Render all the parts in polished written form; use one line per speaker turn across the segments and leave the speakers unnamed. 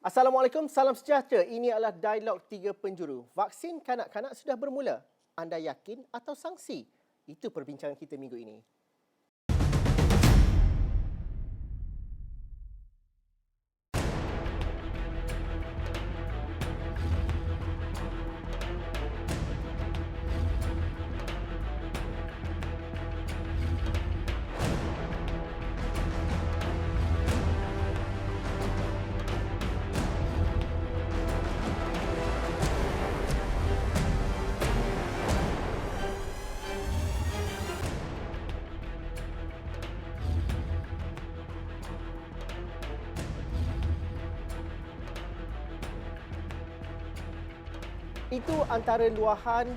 Assalamualaikum, salam sejahtera. Ini adalah Dialog Tiga Penjuru. Vaksin kanak-kanak sudah bermula. Anda yakin atau sangsi? Itu perbincangan kita minggu ini. Itu antara luahan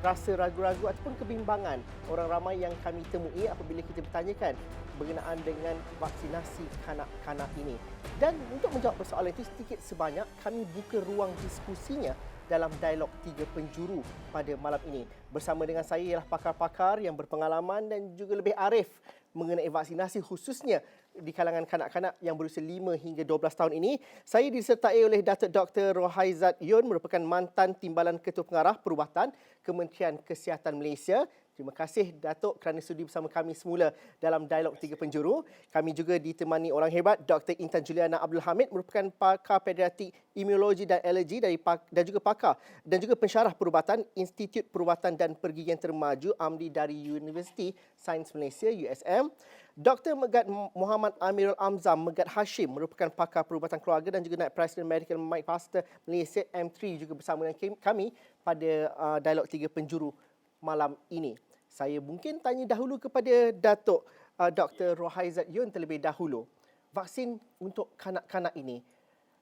rasa ragu-ragu ataupun kebimbangan orang ramai yang kami temui apabila kita bertanyakan berkenaan dengan vaksinasi kanak-kanak ini. Dan untuk menjawab persoalan itu sedikit sebanyak, kami buka ruang diskusinya dalam Dialog Tiga Penjuru pada malam ini. Bersama dengan saya ialah pakar-pakar yang berpengalaman dan juga lebih arif mengenai vaksinasi, khususnya di kalangan kanak-kanak yang berusia 5 hingga 12 tahun ini. Saya disertai oleh Datuk Dr. Rohaizat Yun, merupakan mantan Timbalan Ketua Pengarah Perubatan Kementerian Kesihatan Malaysia. Terima kasih Datuk kerana sudi bersama kami semula dalam Dialog Tiga Penjuru. Kami juga ditemani orang hebat, Dr. Intan Juliana Abdul Hamid, merupakan pakar pediatrik imunologi dan alergi dan juga pakar dan juga pensyarah perubatan Institut Perubatan dan Pergigian Termaju AMDI dari Universiti Sains Malaysia USM. Dr. Megat Muhammad Amirul Amzam Megat Hashim, merupakan pakar perubatan keluarga dan juga Naib Presiden Medical Mypaster Malaysia M3, juga bersama dengan kami pada Dialog Tiga Penjuru malam ini. Saya mungkin tanya dahulu kepada Datuk Dr. Rohaizat Yun terlebih dahulu. Vaksin untuk kanak-kanak ini,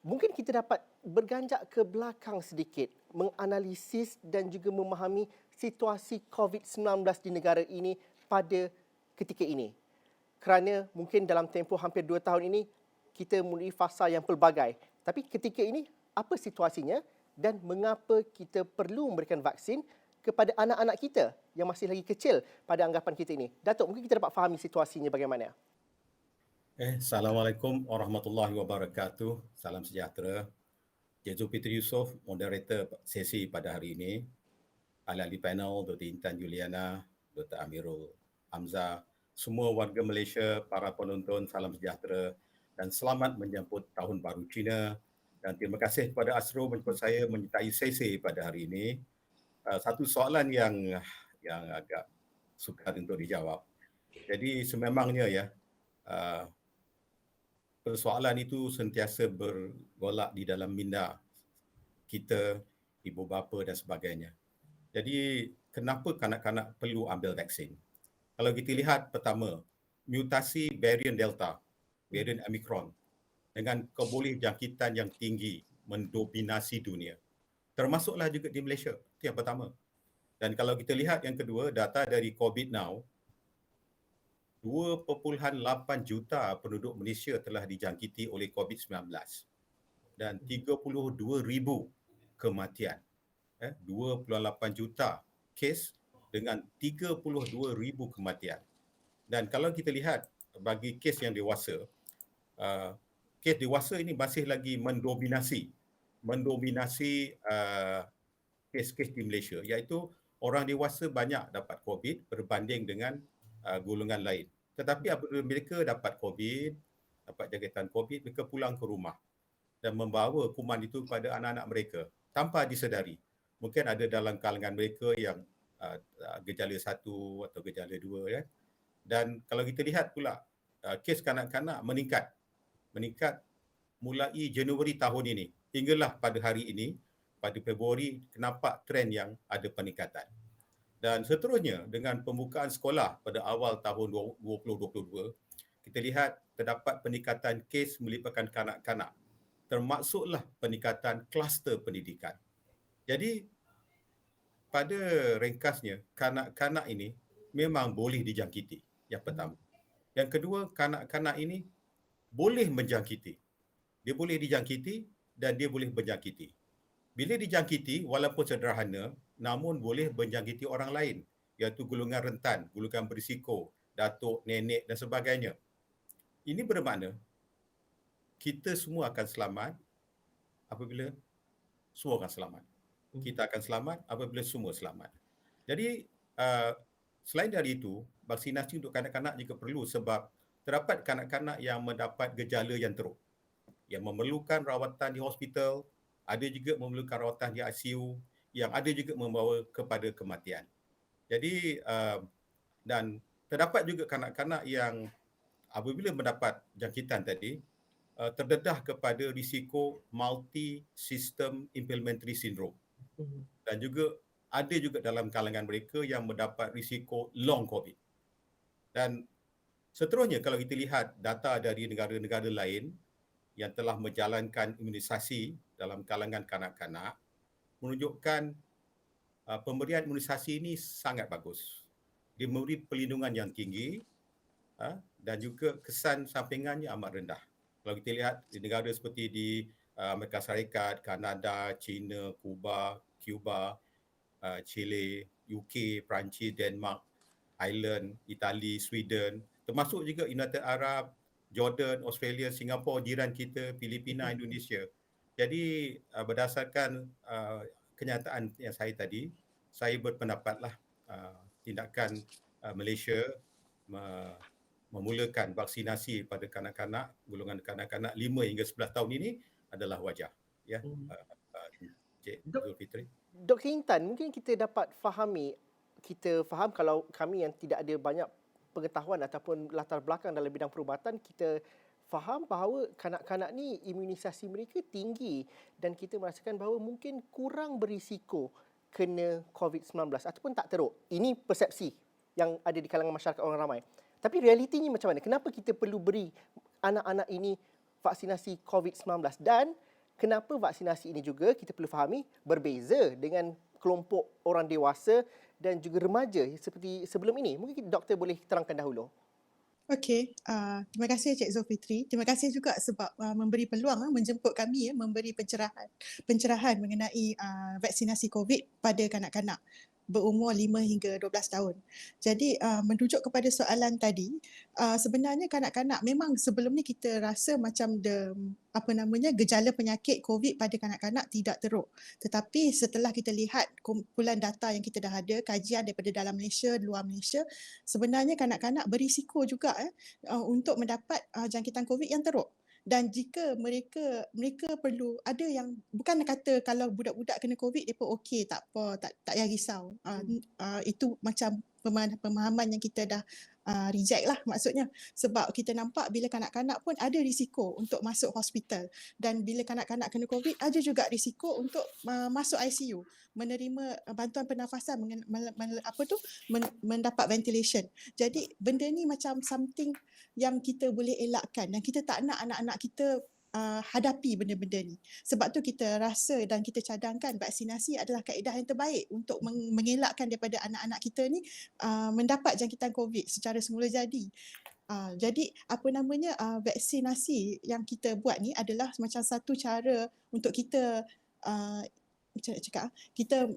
mungkin kita dapat berganjak ke belakang sedikit, menganalisis dan juga memahami situasi COVID-19 di negara ini pada ketika ini. Kerana mungkin dalam tempoh hampir 2 tahun ini, kita melalui fasa yang pelbagai. Tapi ketika ini, apa situasinya dan mengapa kita perlu memberikan vaksin kepada anak-anak kita yang masih lagi kecil pada anggapan kita ini? Datuk, mungkin kita dapat fahami situasinya bagaimana?
Assalamualaikum warahmatullahi wabarakatuh. Salam sejahtera. Encik Zulkifli Yusof, moderator sesi pada hari ini. Ahli panel, Dr. Intan Juliana, Dr. Amirul Hamzah, semua warga Malaysia, para penonton, salam sejahtera dan selamat menyambut Tahun Baru Cina. Dan terima kasih kepada Asro menjemput saya menyertai sesi pada hari ini. Satu soalan yang agak sukar untuk dijawab. Jadi sememangnya persoalan itu sentiasa bergolak di dalam minda kita, ibu bapa dan sebagainya. Jadi kenapa kanak-kanak perlu ambil vaksin? Kalau kita lihat pertama, mutasi varian Delta, varian Omicron dengan kebolehjangkitan yang tinggi mendominasi dunia. Termasuklah juga di Malaysia, itu yang pertama. Dan kalau kita lihat yang kedua, data dari COVID Now, 2.8 juta penduduk Malaysia telah dijangkiti oleh COVID-19 dan 32,000 kematian. 2.8 juta kes dengan 32,000 kematian. Dan kalau kita lihat bagi kes yang dewasa, kes dewasa ini masih lagi mendominasi kes-kes di Malaysia, iaitu orang dewasa banyak dapat COVID berbanding dengan golongan lain. Tetapi apabila mereka dapat COVID, dapat jangkitan COVID, mereka pulang ke rumah dan membawa kuman itu kepada anak-anak mereka tanpa disedari. Mungkin ada dalam kalangan mereka yang gejala 1 atau gejala 2. Ya. Dan kalau kita lihat pula, kes kanak-kanak meningkat mulai Januari tahun ini. Hinggalah pada hari ini, pada Februari, nampak trend yang ada peningkatan. Dan seterusnya, dengan pembukaan sekolah pada awal tahun 2022, kita lihat terdapat peningkatan kes melibatkan kanak-kanak, termasuklah peningkatan kluster pendidikan. Jadi, pada ringkasnya, kanak-kanak ini memang boleh dijangkiti, yang pertama. Yang kedua, kanak-kanak ini boleh menjangkiti. Dia boleh dijangkiti dan dia boleh menjangkiti. Bila dijangkiti, walaupun sederhana, namun boleh menjangkiti orang lain, iaitu golongan rentan, golongan berisiko, datuk, nenek dan sebagainya. Ini bermakna kita semua akan selamat apabila semua orang selamat. Kita akan selamat apabila semua selamat. Jadi selain dari itu, vaksinasi untuk kanak-kanak juga perlu sebab terdapat kanak-kanak yang mendapat gejala yang teruk, yang memerlukan rawatan di hospital, ada juga memerlukan rawatan di ICU, yang ada juga membawa kepada kematian. Jadi dan terdapat juga kanak-kanak yang apabila mendapat jangkitan tadi, terdedah kepada risiko multi-system inflammatory syndrome. Dan juga ada juga dalam kalangan mereka yang mendapat risiko long COVID. Dan seterusnya kalau kita lihat data dari negara-negara lain yang telah menjalankan imunisasi dalam kalangan kanak-kanak, menunjukkan pemberian imunisasi ini sangat bagus. Dia memberi perlindungan yang tinggi dan juga kesan sampingannya amat rendah. Kalau kita lihat di negara seperti di Amerika Syarikat, Kanada, China, Cuba, Chile, UK, Perancis, Denmark, Ireland, Itali, Sweden, termasuk juga United Arab, Jordan, Australia, Singapura, jiran kita, Filipina, Indonesia. Jadi berdasarkan kenyataan yang saya tadi, saya berpendapatlah tindakan Malaysia memulakan vaksinasi pada kanak-kanak, golongan kanak-kanak 5 hingga 11 tahun ini adalah wajar. Ya, Cik Zulfitri.
Dr. Intan, mungkin kita dapat kita faham kalau kami yang tidak ada banyak pengetahuan ataupun latar belakang dalam bidang perubatan, kita faham bahawa kanak-kanak ni imunisasi mereka tinggi dan kita merasakan bahawa mungkin kurang berisiko kena COVID-19 ataupun tak teruk. Ini persepsi yang ada di kalangan masyarakat orang ramai. Tapi realitinya macam mana? Kenapa kita perlu beri anak-anak ini vaksinasi COVID-19 dan kenapa vaksinasi ini juga kita perlu fahami berbeza dengan kelompok orang dewasa dan juga remaja seperti sebelum ini? Mungkin doktor boleh terangkan dahulu.
Okey, terima kasih Cik Zulfitri. Terima kasih juga sebab memberi peluang menjemput kami memberi pencerahan mengenai vaksinasi COVID pada kanak-kanak berumur 5 hingga 12 tahun. Jadi merujuk kepada soalan tadi, sebenarnya kanak-kanak memang sebelum ni kita rasa macam gejala penyakit COVID pada kanak-kanak tidak teruk. Tetapi setelah kita lihat kumpulan data yang kita dah ada, kajian daripada dalam Malaysia, luar Malaysia, sebenarnya kanak-kanak berisiko juga untuk mendapat jangkitan COVID yang teruk. Dan jika mereka perlu, ada yang bukan kata kalau budak-budak kena COVID mereka okey, tak apa, tak payah risau. Itu macam pemahaman yang kita dah reject lah maksudnya, sebab kita nampak bila kanak-kanak pun ada risiko untuk masuk hospital, dan bila kanak-kanak kena COVID ada juga risiko untuk masuk ICU, menerima bantuan pernafasan, mendapat ventilation. Jadi benda ni macam something yang kita boleh elakkan dan kita tak nak anak-anak kita hadapi benda-benda ni. Sebab tu kita rasa dan kita cadangkan vaksinasi adalah kaedah yang terbaik untuk mengelakkan daripada anak-anak kita ni mendapat jangkitan COVID secara semula jadi. Jadi vaksinasi yang kita buat ni adalah macam satu cara untuk kita macam nak cakap, kita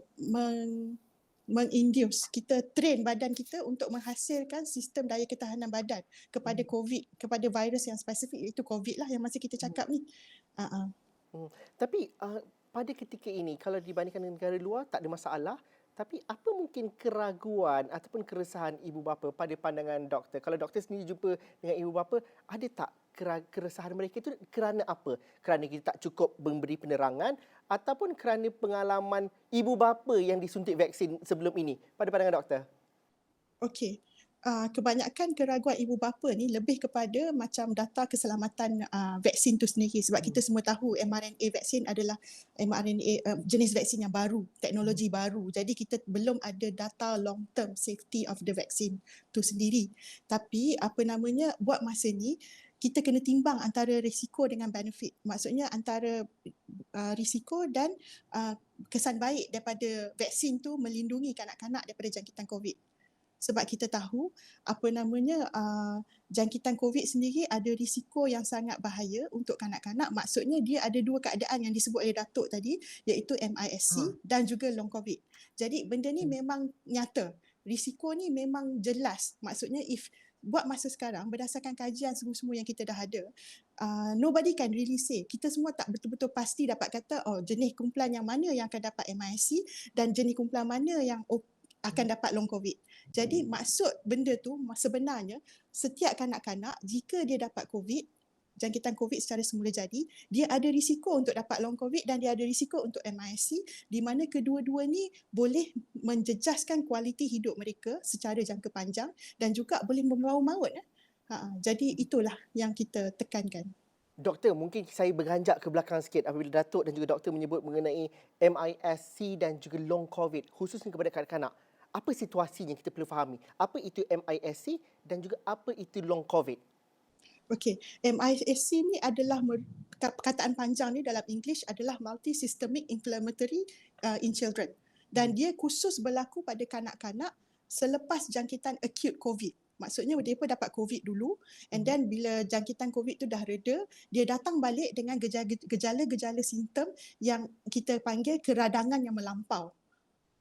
menginduce, kita train badan kita untuk menghasilkan sistem daya ketahanan badan kepada COVID, kepada virus yang spesifik, iaitu COVID lah yang masih kita cakap ni.
Tapi pada ketika ini, kalau dibandingkan dengan negara luar, tak ada masalah. Tapi apa mungkin keraguan ataupun keresahan ibu bapa pada pandangan doktor? Kalau doktor sendiri jumpa dengan ibu bapa, ada tak keresahan mereka itu kerana apa? Kerana kita tak cukup memberi penerangan ataupun kerana pengalaman ibu bapa yang disuntik vaksin sebelum ini pada pandangan doktor?
Okey. Kebanyakan keraguan ibu bapa ni lebih kepada macam data keselamatan vaksin tu sendiri, sebab kita semua tahu mRNA vaksin adalah mRNA jenis vaksin yang baru, teknologi baru. Jadi kita belum ada data long term safety of the vaccine tu sendiri. Tapi buat masa ni kita kena timbang antara risiko dengan benefit. Maksudnya antara risiko dan kesan baik daripada vaksin tu melindungi kanak-kanak daripada jangkitan COVID. Sebab kita tahu jangkitan COVID sendiri ada risiko yang sangat bahaya untuk kanak-kanak. Maksudnya dia ada dua keadaan yang disebut oleh Datuk tadi, iaitu MISC dan juga long COVID. Jadi benda ni memang nyata. Risiko ni memang jelas. Maksudnya if buat masa sekarang berdasarkan kajian semua-semua yang kita dah ada, nobody can really say. Kita semua tak betul-betul pasti dapat kata jenis kumpulan yang mana yang akan dapat MISC dan jenis kumpulan mana yang akan dapat long COVID. Jadi maksud benda tu sebenarnya setiap kanak-kanak jika dia dapat COVID, jangkitan COVID secara semula jadi, dia ada risiko untuk dapat long COVID dan dia ada risiko untuk MISC, di mana kedua-dua ni boleh menjejaskan kualiti hidup mereka secara jangka panjang dan juga boleh membawa maut. Jadi itulah yang kita tekankan.
Doktor, mungkin saya beranjak ke belakang sikit apabila Datuk dan juga doktor menyebut mengenai MISC dan juga long COVID, khususnya kepada kanak-kanak. Apa situasinya kita perlu fahami? Apa itu MISC dan juga apa itu long COVID?
Okey, MISC ni adalah perkataan panjang ni dalam English adalah multi-systemic inflammatory in children. Dan dia khusus berlaku pada kanak-kanak selepas jangkitan acute COVID. Maksudnya mereka dapat COVID dulu and then bila jangkitan COVID tu dah reda, dia datang balik dengan gejala-gejala simptom yang kita panggil keradangan yang melampau.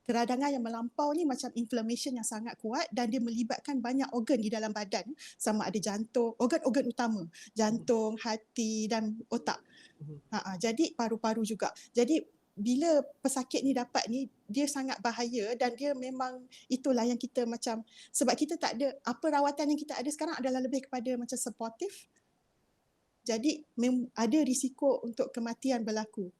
Keradangan yang melampau ni macam inflammation yang sangat kuat dan dia melibatkan banyak organ di dalam badan, sama ada jantung, organ-organ utama, jantung, hati dan otak. Jadi paru-paru juga. Jadi bila pesakit ni dapat ni, dia sangat bahaya dan dia memang itulah yang kita macam, sebab kita tak ada, apa rawatan yang kita ada sekarang adalah lebih kepada macam supportive. Jadi ada risiko untuk kematian berlaku.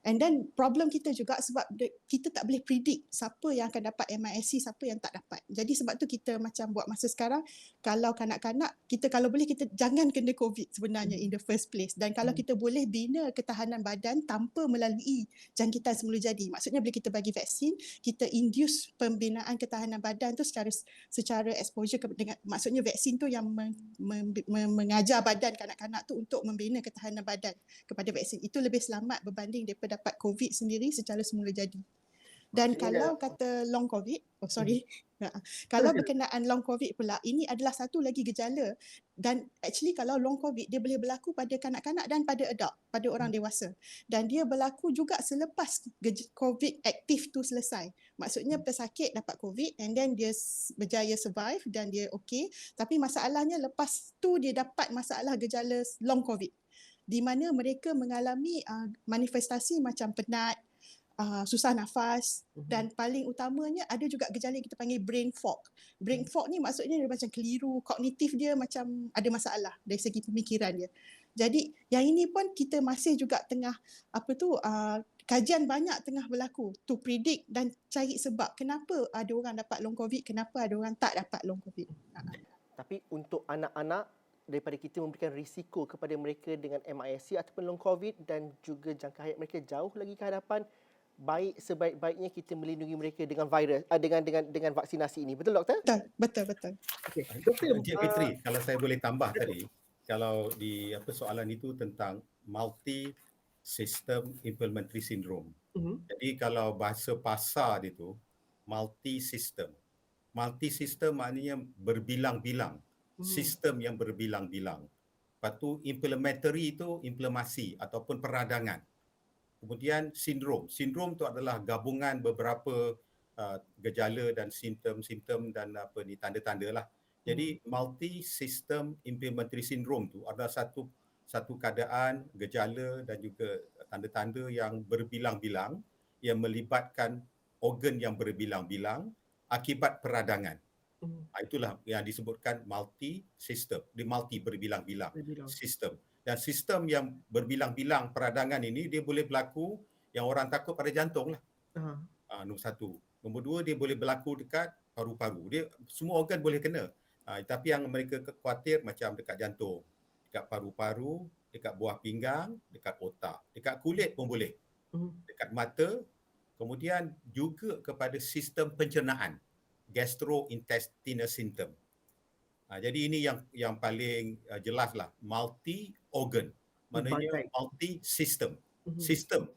And then problem kita juga sebab kita tak boleh predict siapa yang akan dapat MISC, siapa yang tak dapat. Jadi sebab tu kita macam buat masa sekarang, kalau kanak-kanak, kita kalau boleh kita jangan kena COVID sebenarnya in the first place. Dan kalau kita boleh bina ketahanan badan tanpa melalui jangkitan semula jadi. Maksudnya bila kita bagi vaksin, kita induce pembinaan ketahanan badan tu secara exposure dengan, maksudnya vaksin tu yang mengajar badan kanak-kanak tu untuk membina ketahanan badan kepada vaksin. Itu lebih selamat berbanding daripada dapat COVID sendiri secara semula jadi. Dan kalau kata long COVID, kalau berkenaan long COVID pula, ini adalah satu lagi gejala dan actually kalau long COVID dia boleh berlaku pada kanak-kanak dan pada adult, pada orang dewasa. Dan dia berlaku juga selepas COVID aktif tu selesai. Maksudnya pesakit dapat COVID and then dia berjaya survive dan dia okey, tapi masalahnya lepas tu dia dapat masalah gejala long COVID, di mana mereka mengalami manifestasi macam penat, susah nafas dan paling utamanya ada juga gejala yang kita panggil brain fog. Brain fog ni maksudnya dia macam keliru, kognitif dia macam ada masalah dari segi pemikiran dia. Jadi yang ini pun kita masih juga tengah kajian banyak tengah berlaku to predict dan cari sebab kenapa ada orang dapat long COVID, kenapa ada orang tak dapat long COVID.
Tapi untuk anak-anak, daripada kita memberikan risiko kepada mereka dengan MISC ataupun long COVID dan juga jangka hayat mereka jauh lagi ke hadapan, sebaik-baiknya kita melindungi mereka dengan virus dengan vaksinasi ini. Betul doktor?
Betul.
Okey.
Encik Fitri, kalau saya boleh tambah tadi, kalau di soalan itu tentang multi system inflammatory syndrome. Jadi kalau bahasa pasar itu multi system. Multi system maknanya berbilang-bilang. Sistem yang berbilang-bilang. Lepas tu inflammatory itu inflamasi ataupun peradangan. Kemudian sindrom. Sindrom itu adalah gabungan beberapa gejala dan simptom-simptom dan tanda-tanda lah. Jadi multi system inflammatory syndrome tu adalah satu keadaan, gejala dan juga tanda-tanda yang berbilang-bilang yang melibatkan organ yang berbilang-bilang akibat peradangan. Itulah yang disebutkan multi-system. Dia multi berbilang-bilang sistem. Dan sistem yang berbilang-bilang peradangan ini dia boleh berlaku yang orang takut pada jantung lah. Nombor satu. Nombor dua, dia boleh berlaku dekat paru-paru. Dia semua organ boleh kena. Tapi yang mereka khawatir macam dekat jantung, dekat paru-paru, dekat buah pinggang, dekat otak, dekat kulit pun boleh. Dekat mata, kemudian juga kepada sistem pencernaan. Gastrointestinal symptom. Jadi ini yang paling jelaslah, multi organ. Maknanya multi system. Sistem.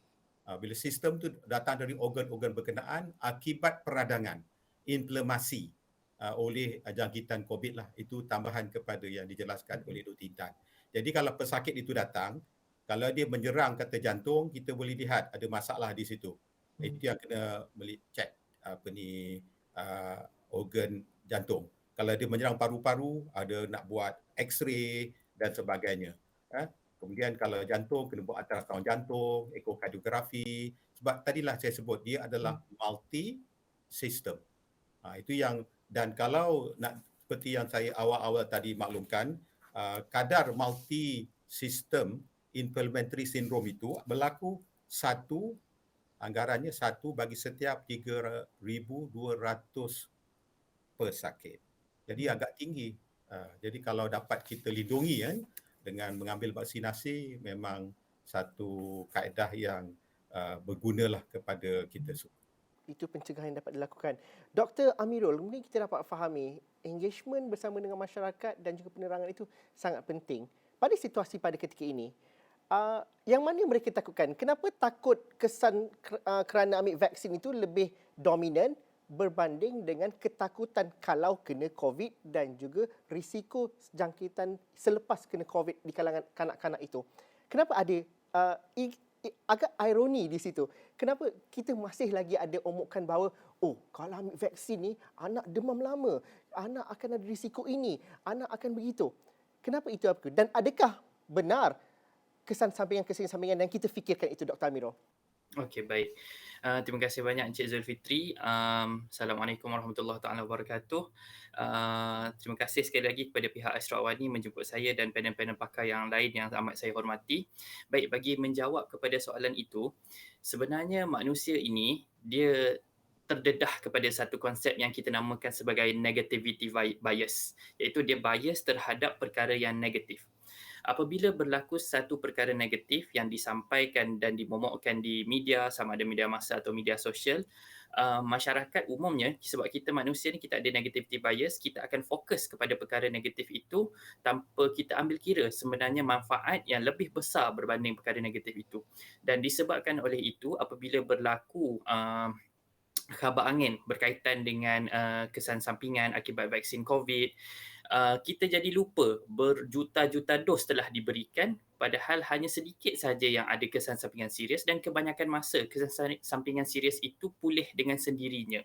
Bila sistem tu datang dari organ-organ berkenaan akibat peradangan, inflamasi oleh jangkitan COVID lah. Itu tambahan kepada yang dijelaskan oleh Dr. Intan. Jadi kalau pesakit itu datang, kalau dia menyerang kata jantung, kita boleh lihat ada masalah di situ. Itu yang kena check organ jantung. Kalau dia menyerang paru-paru, ada nak buat X-ray dan sebagainya. Kemudian kalau jantung, kena buat ultrasound jantung, ekokardiografi. Sebab tadilah saya sebut, dia adalah multi-system. Itu yang, dan kalau nak seperti yang saya awal-awal tadi maklumkan, kadar multi-system inflammatory syndrome itu berlaku anggarannya 1 bagi setiap 3,200 pesakit. Jadi agak tinggi. Jadi kalau dapat kita lindungi dengan mengambil vaksinasi, memang satu kaedah yang bergunalah kepada kita semua.
Itu pencegahan yang dapat dilakukan. Dr. Amirul, mungkin kita dapat fahami engagement bersama dengan masyarakat dan juga penerangan itu sangat penting. Pada situasi pada ketika ini, yang mana mereka takutkan? Kenapa takut kesan kerana ambil vaksin itu lebih dominan berbanding dengan ketakutan kalau kena COVID dan juga risiko jangkitan selepas kena COVID di kalangan kanak-kanak itu? Kenapa ada agak ironi di situ? Kenapa kita masih lagi ada omokan bahawa kalau ambil vaksin ni anak demam lama, anak akan ada risiko ini, anak akan begitu. Kenapa itu? Dan adakah benar kesan sampingan yang kita fikirkan itu, Dr. Amirul?
Okey, baik. Terima kasih banyak Encik Zulfitri. Assalamualaikum warahmatullahi taala wabarakatuh. Terima kasih sekali lagi kepada pihak Astro Awani menjemput saya dan panel-panel pakar yang lain yang amat saya hormati. Baik, bagi menjawab kepada soalan itu, sebenarnya manusia ini dia terdedah kepada satu konsep yang kita namakan sebagai negativity bias, iaitu dia bias terhadap perkara yang negatif. Apabila berlaku satu perkara negatif yang disampaikan dan dimomokkan di media, sama ada media massa atau media sosial, masyarakat umumnya, sebab kita manusia ni kita ada negativity bias, kita akan fokus kepada perkara negatif itu tanpa kita ambil kira sebenarnya manfaat yang lebih besar berbanding perkara negatif itu. Dan disebabkan oleh itu, apabila berlaku khabar angin berkaitan dengan kesan sampingan akibat vaksin COVID, kita jadi lupa berjuta-juta dos telah diberikan, padahal hanya sedikit saja yang ada kesan sampingan serius dan kebanyakan masa kesan sampingan serius itu pulih dengan sendirinya.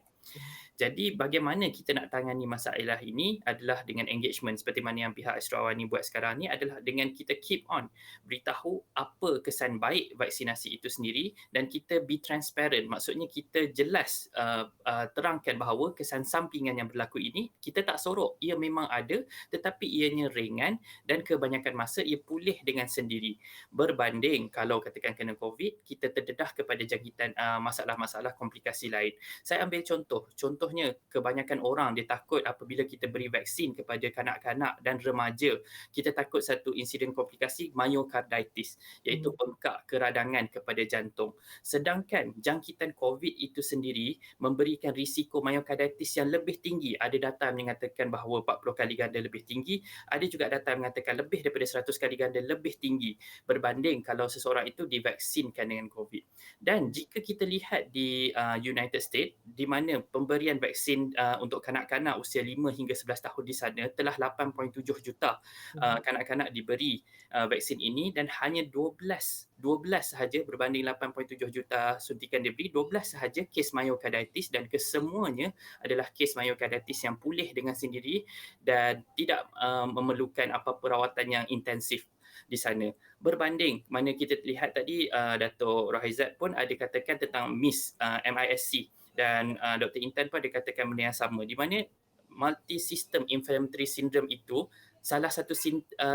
Jadi bagaimana kita nak tangani masalah ini adalah dengan engagement seperti mana yang pihak Astro Awani buat sekarang ni, adalah dengan kita keep on beritahu apa kesan baik vaksinasi itu sendiri dan kita be transparent. Maksudnya kita jelas terangkan bahawa kesan sampingan yang berlaku ini kita tak sorok, ia memang ada tetapi ianya ringan dan kebanyakan masa ia pulih dengan sendiri. Berbanding kalau katakan kena COVID, kita terdedah kepada jangkitan masalah-masalah komplikasi lain. Saya ambil contohnya kebanyakan orang dia takut apabila kita beri vaksin kepada kanak-kanak dan remaja, kita takut satu insiden komplikasi myocarditis, iaitu bengkak keradangan kepada jantung. Sedangkan jangkitan COVID itu sendiri memberikan risiko myocarditis yang lebih tinggi. Ada data yang mengatakan bahawa 40 kali ganda lebih tinggi, ada juga data yang mengatakan lebih daripada 100 kali ganda lebih tinggi berbanding kalau seseorang itu divaksinkan dengan COVID. Dan jika kita lihat di United States, di mana pemberian vaksin untuk kanak-kanak usia 5 hingga 11 tahun di sana telah 8.7 juta kanak-kanak diberi vaksin ini, dan hanya 12 sahaja berbanding 8.7 juta suntikan diberi, 12 sahaja kes myocarditis, dan kesemuanya adalah kes myocarditis yang pulih dengan sendiri dan tidak memerlukan apa perawatan yang intensif di sana. Berbanding mana kita lihat tadi Dato' Rohaizat pun ada katakan tentang MIS, MISC, dan Dr. Intan pun ada katakan benda yang sama, di mana multi-system inflammatory syndrome itu salah satu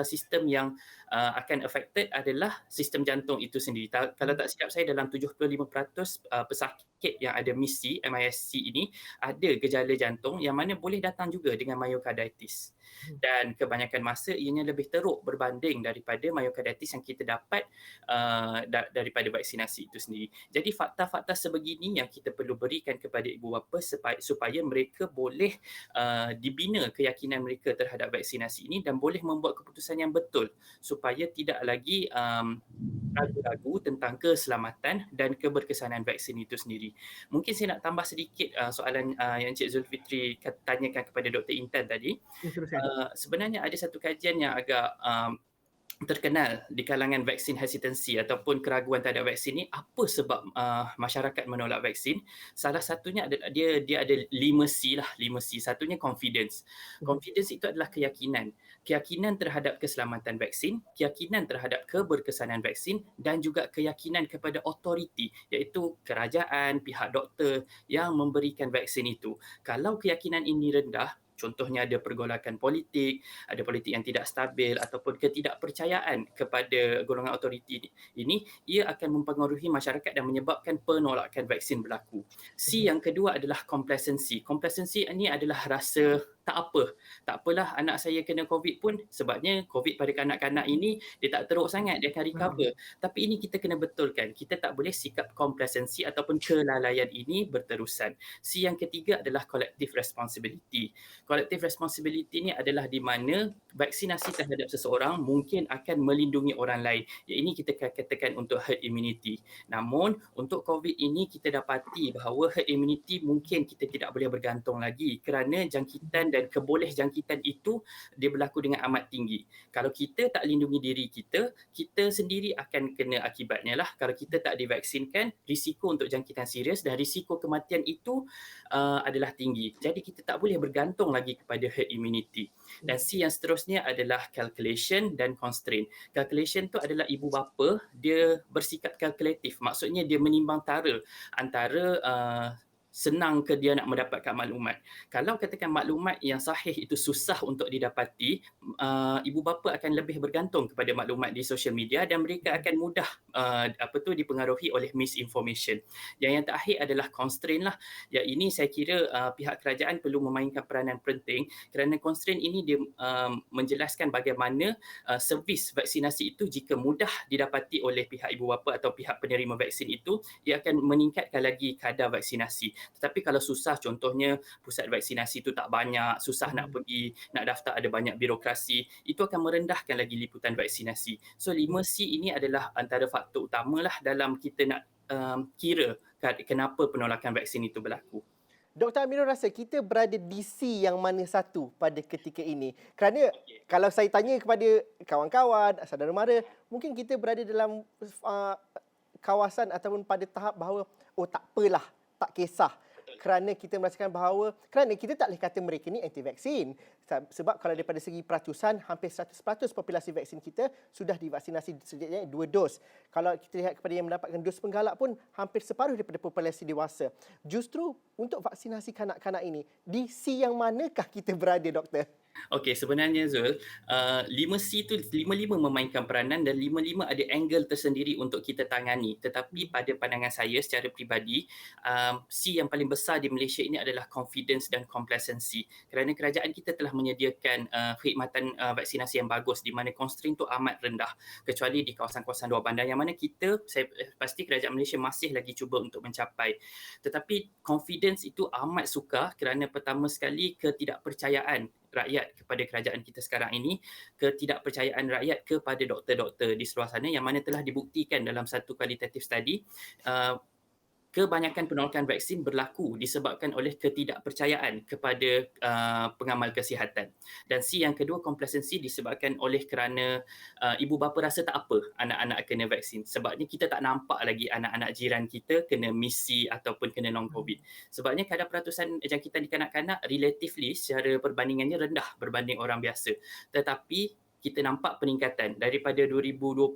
sistem yang akan affected adalah sistem jantung itu sendiri. Kalau tak silap saya, dalam 75% pesakit yang ada MISC ini ada gejala jantung yang mana boleh datang juga dengan myocarditis. Dan kebanyakan masa ianya lebih teruk berbanding daripada myocarditis yang kita dapat daripada vaksinasi itu sendiri. Jadi fakta-fakta sebegini yang kita perlu berikan kepada ibu bapa supaya mereka boleh dibina keyakinan mereka terhadap vaksinasi ini dan boleh membuat keputusan yang betul supaya tidak lagi ragu-ragu tentang keselamatan dan keberkesanan vaksin itu sendiri. Mungkin saya nak tambah sedikit soalan yang Encik Zulfitri tanyakan kepada Dr. Intan tadi. Sebenarnya ada satu kajian yang agak terkenal di kalangan vaksin hesitancy ataupun keraguan terhadap vaksin ni, apa sebab masyarakat menolak vaksin. Salah satunya adalah dia ada 5C lah, 5C. Satunya confidence. Confidence itu adalah keyakinan. Keyakinan terhadap keselamatan vaksin, keyakinan terhadap keberkesanan vaksin dan juga keyakinan kepada authority, iaitu kerajaan, pihak doktor yang memberikan vaksin itu. Kalau keyakinan ini rendah, contohnya ada pergolakan politik, ada politik yang tidak stabil ataupun ketidakpercayaan kepada golongan autoriti ini, ia akan mempengaruhi masyarakat dan menyebabkan penolakan vaksin berlaku. C yang kedua adalah complacency. Complacency ini adalah rasa tak apa. Tak apalah anak saya kena COVID pun, sebabnya COVID pada kanak-kanak ini dia tak teruk sangat, dia akan recover. Tapi ini kita kena betulkan. Kita tak boleh sikap complacency ataupun kelalaian ini berterusan. C yang ketiga adalah collective responsibility. Collective responsibility ni adalah di mana vaksinasi terhadap seseorang mungkin akan melindungi orang lain. Yang ini kita katakan untuk herd immunity. Namun untuk COVID ini kita dapati bahawa herd immunity mungkin kita tidak boleh bergantung lagi kerana jangkitan dan keboleh jangkitan itu dia berlaku dengan amat tinggi. Kalau kita tak lindungi diri kita, kita sendiri akan kena akibatnya lah. Kalau kita tak divaksinkan, risiko untuk jangkitan serius dan risiko kematian itu adalah tinggi. Jadi kita tak boleh bergantung lagi kepada herd immunity. Dan C yang seterusnya adalah calculation dan constraint. Calculation tu adalah ibu bapa, dia bersikap kalkulatif. Maksudnya dia menimbang tara antara senang ke dia nak mendapatkan maklumat. Kalau katakan maklumat yang sahih itu susah untuk didapati, ibu bapa akan lebih bergantung kepada maklumat di social media dan mereka akan mudah dipengaruhi oleh misinformation. Yang terakhir adalah constraint lah. Yang ini saya kira pihak kerajaan perlu memainkan peranan penting kerana constraint ini dia menjelaskan bagaimana servis vaksinasi itu jika mudah didapati oleh pihak ibu bapa atau pihak penerima vaksin itu, ia akan meningkatkan lagi kadar vaksinasi. Tetapi kalau susah, contohnya pusat vaksinasi itu tak banyak, susah nak pergi, nak daftar, ada banyak birokrasi, itu akan merendahkan lagi liputan vaksinasi. So 5C ini adalah antara faktor utamalah dalam kita nak kira kenapa penolakan vaksin itu berlaku.
Dr. Amirul rasa kita berada di C yang mana satu pada ketika ini? Kerana kalau saya tanya kepada kawan-kawan, saudara mara, mungkin kita berada dalam kawasan ataupun pada tahap bahawa tak apalah, tak kisah. Kerana kita merasakan bahawa, kerana kita tak boleh kata mereka ni anti-vaksin. Sebab kalau daripada segi peratusan, hampir 100% populasi vaksin kita sudah divaksinasi setidaknya 2 dos. Kalau kita lihat kepada yang mendapatkan dos penggalak pun, hampir separuh daripada populasi dewasa. Justru untuk vaksinasi kanak-kanak ini, di C yang manakah kita berada, doktor?
Okey, sebenarnya Zul, 5C tu 55 memainkan peranan dan 55 ada angle tersendiri untuk kita tangani. Tetapi pada pandangan saya secara peribadi, C yang paling besar di Malaysia ini adalah confidence dan complacency. Kerana kerajaan kita telah menyediakan khidmatan vaksinasi yang bagus di mana constraint tu amat rendah. Kecuali di kawasan-kawasan luar bandar yang mana saya pasti kerajaan Malaysia masih lagi cuba untuk mencapai. Tetapi confidence itu amat sukar kerana pertama sekali ketidakpercayaan rakyat kepada kerajaan kita sekarang ini, ketidakpercayaan rakyat kepada doktor-doktor di seluar sana yang mana telah dibuktikan dalam satu kualitatif study, kebanyakan penolakan vaksin berlaku disebabkan oleh ketidakpercayaan kepada pengamal kesihatan. Dan C yang kedua, complacency, disebabkan oleh kerana ibu bapa rasa tak apa anak-anak kena vaksin. Sebabnya kita tak nampak lagi anak-anak jiran kita kena misi ataupun kena long-COVID. Sebabnya kadar peratusan jangkitan di kanak-kanak relatively secara perbandingannya rendah berbanding orang biasa. Tetapi kita nampak peningkatan daripada 2020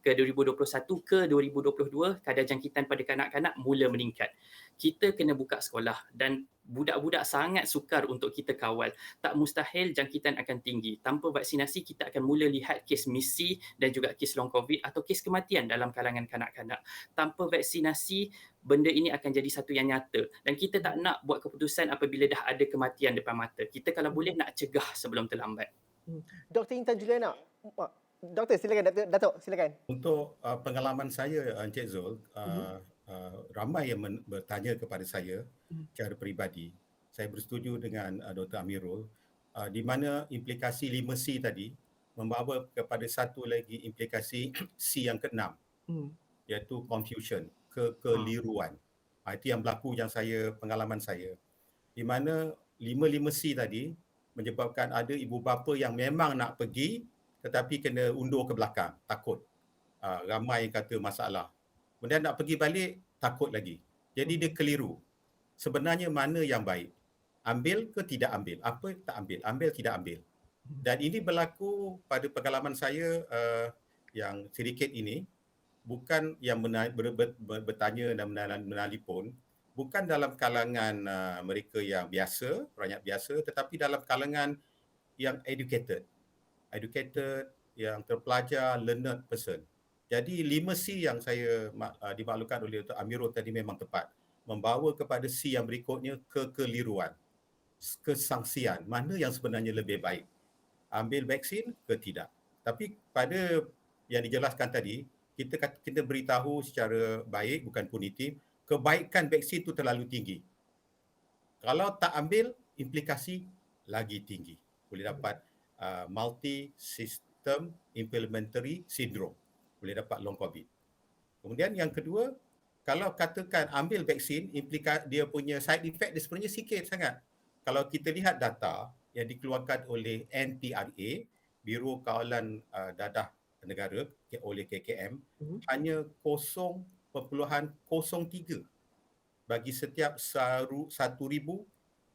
ke 2021 ke 2022, kadar jangkitan pada kanak-kanak mula meningkat. Kita kena buka sekolah dan budak-budak sangat sukar untuk kita kawal. Tak mustahil jangkitan akan tinggi. Tanpa vaksinasi kita akan mula lihat kes misi dan juga kes long COVID atau kes kematian dalam kalangan kanak-kanak. Tanpa vaksinasi, benda ini akan jadi satu yang nyata dan kita tak nak buat keputusan apabila dah ada kematian depan mata. Kita kalau boleh nak cegah sebelum terlambat.
Dr. Intan Juliana, Doktor silakan, Datuk silakan.
Untuk pengalaman saya, Encik Zul, ramai yang bertanya kepada saya secara peribadi. Saya bersetuju dengan Dr. Amirul, di mana implikasi 5C tadi membawa kepada satu lagi implikasi C yang ke-6, iaitu confusion, kekeliruan. Itu yang berlaku pengalaman saya. Di mana 55C tadi menyebabkan ada ibu bapa yang memang nak pergi tetapi kena undur ke belakang, takut. Ramai yang kata masalah. Kemudian nak pergi balik, takut lagi. Jadi dia keliru. Sebenarnya mana yang baik? Ambil ke tidak ambil? Apa tak ambil? Ambil tidak ambil. Dan ini berlaku pada pengalaman saya yang sedikit ini, bukan yang bertanya dan menelpon, bukan dalam kalangan mereka yang biasa, rakyat biasa, tetapi dalam kalangan yang educated, yang terpelajar, learned person. Jadi 5C yang saya dimaklumkan oleh Dr. Amirul tadi memang tepat. Membawa kepada C yang berikutnya, kekeliruan, kesangsian. Mana yang sebenarnya lebih baik? Ambil vaksin ke tidak? Tapi pada yang dijelaskan tadi, kita beritahu secara baik, bukan punitif, kebaikan vaksin itu terlalu tinggi. Kalau tak ambil, implikasi lagi tinggi. Boleh dapat multi-system implementary syndrome. Boleh dapat long COVID. Kemudian yang kedua, kalau katakan ambil vaksin, dia punya side effect dia sebenarnya sikit sangat. Kalau kita lihat data yang dikeluarkan oleh NPRA, Biro Kawalan Dadah Negara oleh KKM, hanya 0.03 bagi setiap 1,000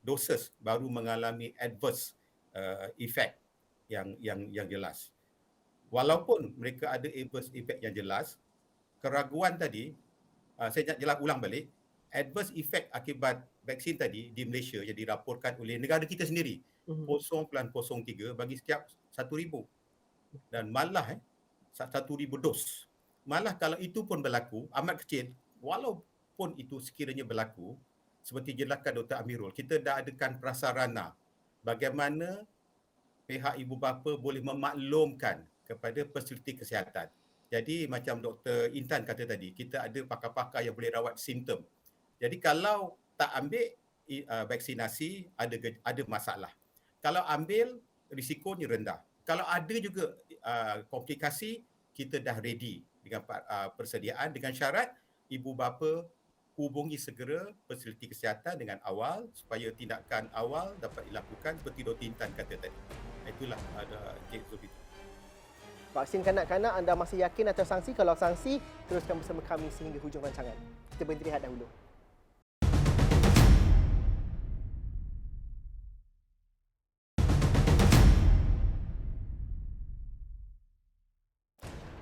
dosis baru mengalami adverse effect yang jelas. Walaupun mereka ada adverse effect yang jelas, keraguan tadi, saya nak jelas ulang balik, adverse effect akibat vaksin tadi di Malaysia yang dilaporkan oleh negara kita sendiri, 0.03 bagi setiap 1,000. Dan malah 1,000 dos. Malah kalau itu pun berlaku, amat kecil, walaupun itu sekiranya berlaku, seperti jelaskan Dr. Amirul, kita dah adakan prasarana bagaimana pihak ibu bapa boleh memaklumkan kepada fasiliti kesihatan. Jadi macam Dr. Intan kata tadi, kita ada pakar-pakar yang boleh rawat simptom. Jadi kalau tak ambil vaksinasi, ada masalah. Kalau ambil, risikonya rendah. Kalau ada juga komplikasi, kita dah ready dengan persediaan dengan syarat ibu bapa hubungi segera fasiliti kesihatan dengan awal supaya tindakan awal dapat dilakukan seperti Dr. Intan kata tadi. Itulah ada Cik Zulfi.
Vaksin kanak-kanak, anda masih yakin atau sangsi? Kalau sangsi, teruskan bersama kami sehingga hujung rancangan. Kita berhenti rehat dahulu.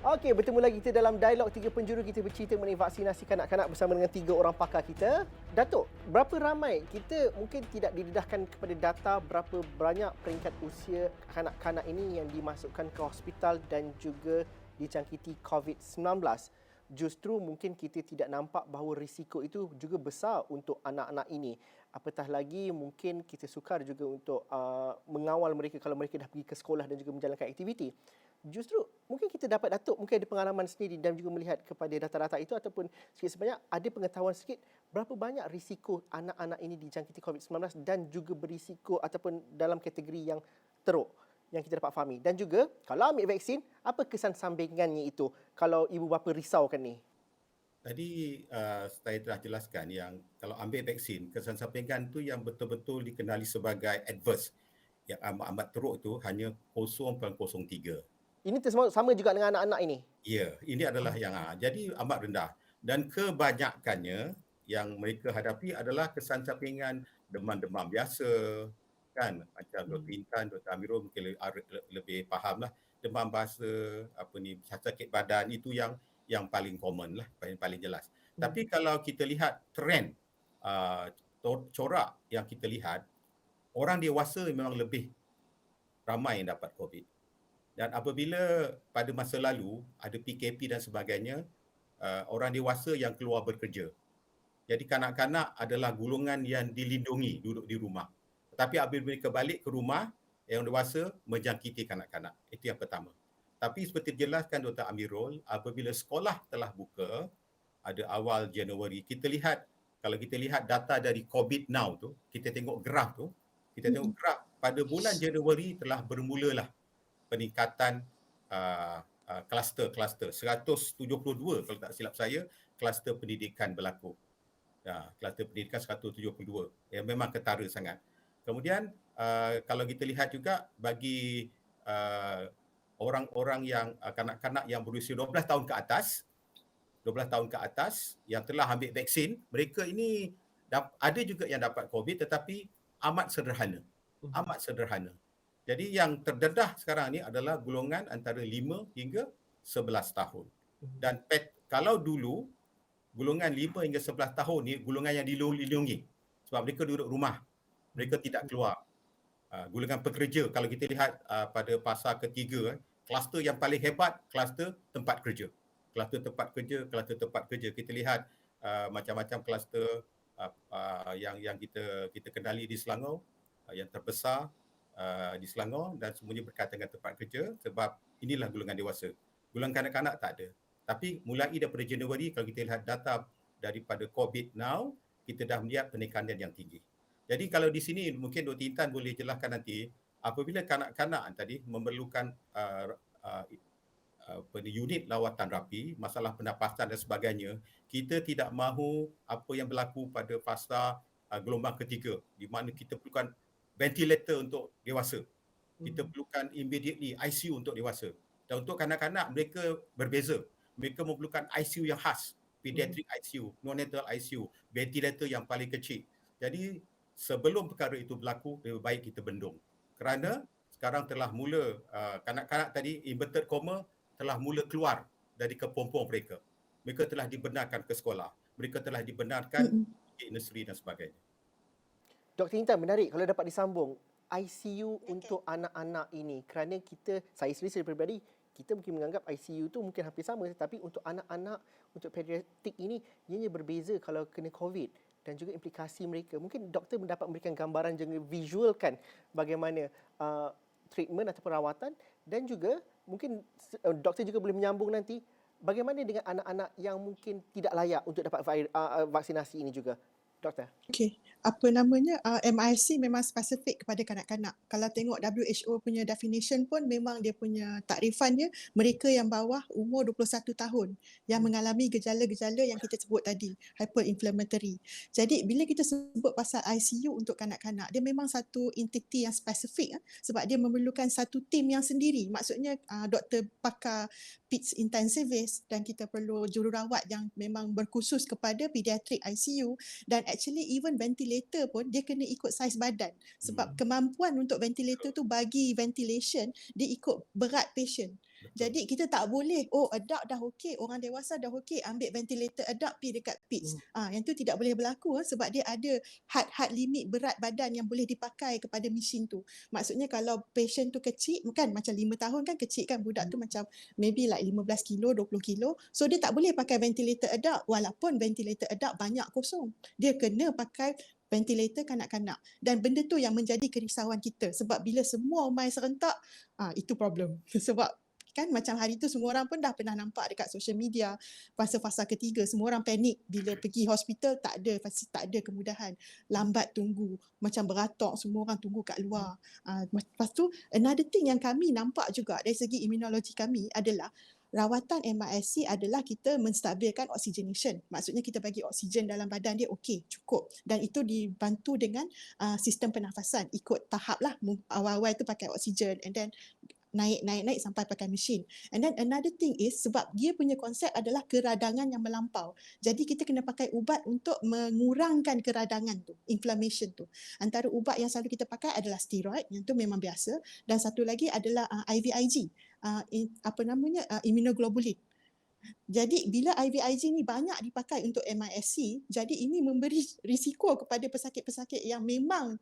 Okey, bertemu lagi kita dalam dialog tiga penjuru. Kita bercerita mengenai vaksinasi kanak-kanak bersama dengan 3 orang pakar kita. Datuk, berapa ramai, kita mungkin tidak didedahkan kepada data berapa banyak peringkat usia kanak-kanak ini yang dimasukkan ke hospital dan juga dijangkiti COVID-19. Justru mungkin kita tidak nampak bahawa risiko itu juga besar untuk anak-anak ini. Apatah lagi mungkin kita sukar juga untuk mengawal mereka kalau mereka dah pergi ke sekolah dan juga menjalankan aktiviti. Justru mungkin kita dapat, Datuk mungkin ada pengalaman sendiri dan juga melihat kepada data-data itu ataupun sikit sebanyak ada pengetahuan sikit berapa banyak risiko anak-anak ini dijangkiti COVID-19 dan juga berisiko ataupun dalam kategori yang teruk yang kita dapat fahami. Dan juga kalau ambil vaksin, apa kesan sampingannya itu kalau ibu bapa risaukan ni?
Tadi saya telah jelaskan yang kalau ambil vaksin, kesan sampingan tu yang betul-betul dikenali sebagai adverse, yang amat teruk tu hanya 0.03.
Ini sama juga dengan anak-anak ini?
Ya, ini adalah yang jadi amat rendah. Dan kebanyakannya yang mereka hadapi adalah kesan sampingan demam-demam biasa, kan? Macam Dr. Intan, Dr. Amirul mungkin lebih faham lah. Demam bahasa, sakit badan itu yang paling common lah, paling jelas. Tapi kalau kita lihat trend, corak yang kita lihat, orang dewasa memang lebih ramai yang dapat COVID. Dan apabila pada masa lalu ada PKP dan sebagainya, orang dewasa yang keluar bekerja. Jadi kanak-kanak adalah golongan yang dilindungi duduk di rumah. Tetapi apabila mereka balik ke rumah, yang dewasa menjangkiti kanak-kanak. Itu yang pertama. Tapi seperti dijelaskan Dr. Amirul, apabila sekolah telah buka, ada awal Januari, kita lihat, kalau kita lihat data dari COVID now tu, kita tengok graf tu, pada bulan Januari telah bermulalah peningkatan kluster 172 kalau tak silap saya, kluster pendidikan berlaku. Kluster pendidikan 172 yang memang ketara sangat. Kemudian kalau kita lihat juga bagi orang-orang yang kanak-kanak yang berusia 12 tahun ke atas, 12 tahun ke atas yang telah ambil vaksin, mereka ini ada juga yang dapat COVID tetapi amat sederhana. Amat sederhana. Jadi yang terdedah sekarang ni adalah golongan antara 5 hingga 11 tahun. Dan kalau dulu golongan 5 hingga 11 tahun ni golongan yang dilindungi sebab mereka duduk rumah, mereka tidak keluar. Golongan pekerja, kalau kita lihat pada fasa ketiga, kluster yang paling hebat kluster tempat kerja. Kluster tempat kerja. Kita lihat macam-macam kluster yang kita kenali di Selangor, yang terbesar di Selangor, dan semuanya berkaitan dengan tempat kerja sebab inilah golongan dewasa. Golongan kanak-kanak tak ada. Tapi mulai daripada Januari, kalau kita lihat data daripada COVID now, kita dah melihat penekanan yang tinggi. Jadi kalau di sini mungkin Dr. Intan boleh jelaskan nanti, apabila kanak-kanak tadi memerlukan unit lawatan rapi, masalah pernafasan dan sebagainya, kita tidak mahu apa yang berlaku pada fasa gelombang ketiga, di mana kita perlukan ventilator untuk dewasa. Kita perlukan immediately ICU untuk dewasa. Dan untuk kanak-kanak mereka berbeza. Mereka memerlukan ICU yang khas, pediatric ICU, neonatal ICU, ventilator yang paling kecil. Jadi sebelum perkara itu berlaku, lebih baik kita bendung. Kerana sekarang telah mula kanak-kanak tadi inverted comma telah mula keluar dari kepompong mereka. Mereka telah dibenarkan ke sekolah. Mereka telah dibenarkan ke nursery dan sebagainya.
Dr. Intan, menarik kalau dapat disambung ICU untuk anak-anak ini, kerana saya sendiri secara peribadi, kita mungkin menganggap ICU tu mungkin hampir sama, tapi untuk anak-anak, untuk pediatrik ini, ianya berbeza kalau kena COVID dan juga implikasi mereka. Mungkin doktor mendapat memberikan gambaran juga visualkan bagaimana treatment atau perawatan, dan juga mungkin doktor juga boleh menyambung nanti bagaimana dengan anak-anak yang mungkin tidak layak untuk dapat vaksinasi ini juga. Doktor.
Okey, MIC memang spesifik kepada kanak-kanak. Kalau tengok WHO punya definition pun memang dia punya takrifan dia, mereka yang bawah umur 21 tahun yang mengalami gejala-gejala yang kita sebut tadi, hyperinflammatory. Jadi bila kita sebut pasal ICU untuk kanak-kanak, dia memang satu entiti yang spesifik sebab dia memerlukan satu tim yang sendiri. Maksudnya doktor pakar peds intensivist dan kita perlu jururawat yang memang berkhusus kepada pediatric ICU, dan actually even ventilator pun dia kena ikut saiz badan sebab kemampuan untuk ventilator tu bagi ventilation dia ikut berat patient. Jadi kita tak boleh adult dah okey, orang dewasa dah okey, ambil ventilator adult pergi dekat peds. Yang tu tidak boleh berlaku sebab dia ada had limit berat badan yang boleh dipakai kepada mesin tu. Maksudnya kalau patient tu kecil, kan macam 5 tahun kan kecil kan, budak tu macam maybe like 15 kilo, 20 kilo. So dia tak boleh pakai ventilator adult walaupun ventilator adult banyak kosong. Dia kena pakai ventilator kanak-kanak, dan benda tu yang menjadi kerisauan kita sebab bila semua mai serentak itu problem. Sebab kan macam hari tu semua orang pun dah pernah nampak dekat social media fasa-fasa ketiga, semua orang panik bila pergi hospital, tak ada kemudahan, lambat tunggu, macam beratok, semua orang tunggu kat luar. Lepas tu another thing yang kami nampak juga dari segi imunologi kami adalah rawatan MISC adalah kita menstabilkan oxygenation. Maksudnya kita bagi oksigen dalam badan dia okey, cukup. Dan itu dibantu dengan sistem pernafasan. Ikut tahap lah. Awal-awal tu pakai oksigen and then naik sampai pakai mesin. And then another thing is sebab dia punya konsep adalah keradangan yang melampau. Jadi kita kena pakai ubat untuk mengurangkan keradangan tu, inflammation tu. Antara ubat yang selalu kita pakai adalah steroid, yang tu memang biasa, dan satu lagi adalah IVIG, immunoglobulin. Jadi bila IVIG ni banyak dipakai untuk MISC, jadi ini memberi risiko kepada pesakit-pesakit yang memang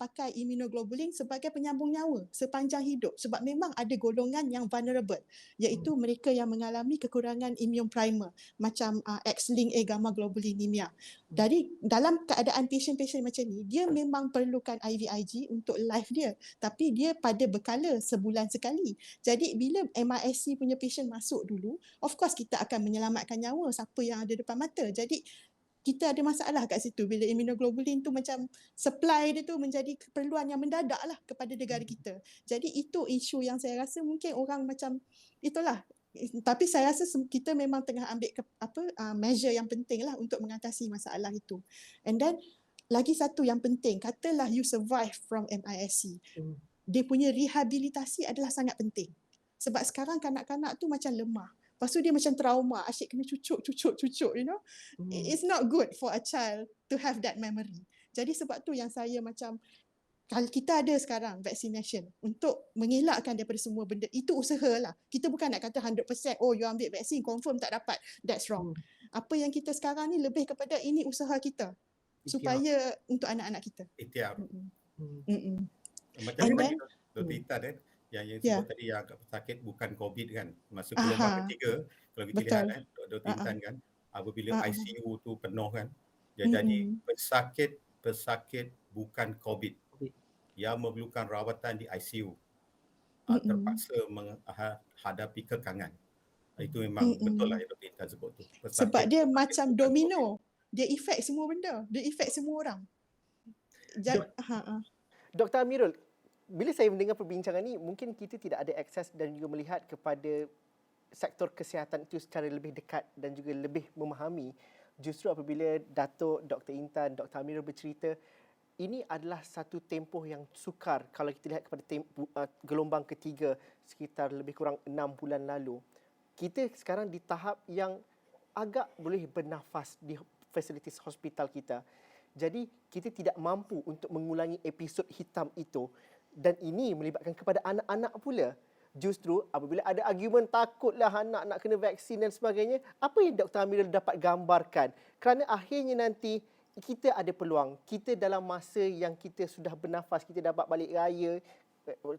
pakai immunoglobulin sebagai penyambung nyawa sepanjang hidup, sebab memang ada golongan yang vulnerable, iaitu mereka yang mengalami kekurangan immune primer macam X-linked gamma globulinemia. Dari dalam keadaan patient-patient macam ni, dia memang perlukan IVIG untuk life dia, tapi dia pada berkala sebulan sekali. Jadi bila MISC punya patient masuk dulu, of course kita akan menyelamatkan nyawa siapa yang ada depan mata. Jadi kita ada masalah kat situ bila immunoglobulin tu macam supply dia tu menjadi keperluan yang mendadak lah kepada negara kita. Jadi itu isu yang saya rasa mungkin orang macam itulah. Tapi saya rasa kita memang tengah ambil measure yang penting lah untuk mengatasi masalah itu. And then lagi satu yang penting, katalah you survive from MISC. dia punya rehabilitasi adalah sangat penting. Sebab sekarang kanak-kanak tu macam lemah. Lepas tu dia macam trauma, asyik kena cucuk, you know. It's not good for a child to have that memory. Jadi sebab tu yang saya macam, kalau kita ada sekarang vaccination untuk mengelakkan daripada semua benda, itu usahalah. Kita bukan nak kata 100%, oh you ambil vaksin confirm tak dapat. That's wrong. Apa yang kita sekarang ni lebih kepada ini usaha kita supaya untuk anak-anak kita.
Ikhtiar. Macam
And
tadi
then-
Dr. Intan yang
Yeah.
sebut tadi yang sakit bukan COVID kan. Masa gelombang ketiga, kalau kita
Betul.
lihat Dr. Intan kan, apabila ICU tu penuh kan, dia
Mm-mm.
jadi pesakit bukan COVID yang memerlukan rawatan di ICU. Terpaksa menghadapi kekangan. Itu memang betul lah yang Dr. Intan sebut tu.
Sebab
Pesakit
dia
bukan
macam
COVID.
domino. Dia efek semua benda. Dia efek semua orang.
Dr. Amirul, bila saya mendengar perbincangan ini, mungkin kita tidak ada akses dan juga melihat kepada sektor kesihatan itu secara lebih dekat dan juga lebih memahami. Justru apabila Datuk, Dr. Intan, Dr. Amirul bercerita, ini adalah satu tempoh yang sukar kalau kita lihat kepada gelombang ketiga sekitar lebih kurang 6 bulan lalu. Kita sekarang di tahap yang agak boleh bernafas di fasilitis hospital kita. Jadi kita tidak mampu untuk mengulangi episod hitam itu, dan ini melibatkan kepada anak-anak pula. Justru apabila ada argumen takutlah anak nak kena vaksin dan sebagainya, apa yang Dr. Amirul dapat gambarkan? Kerana akhirnya nanti kita ada peluang. Kita dalam masa yang kita sudah bernafas, kita dapat balik raya,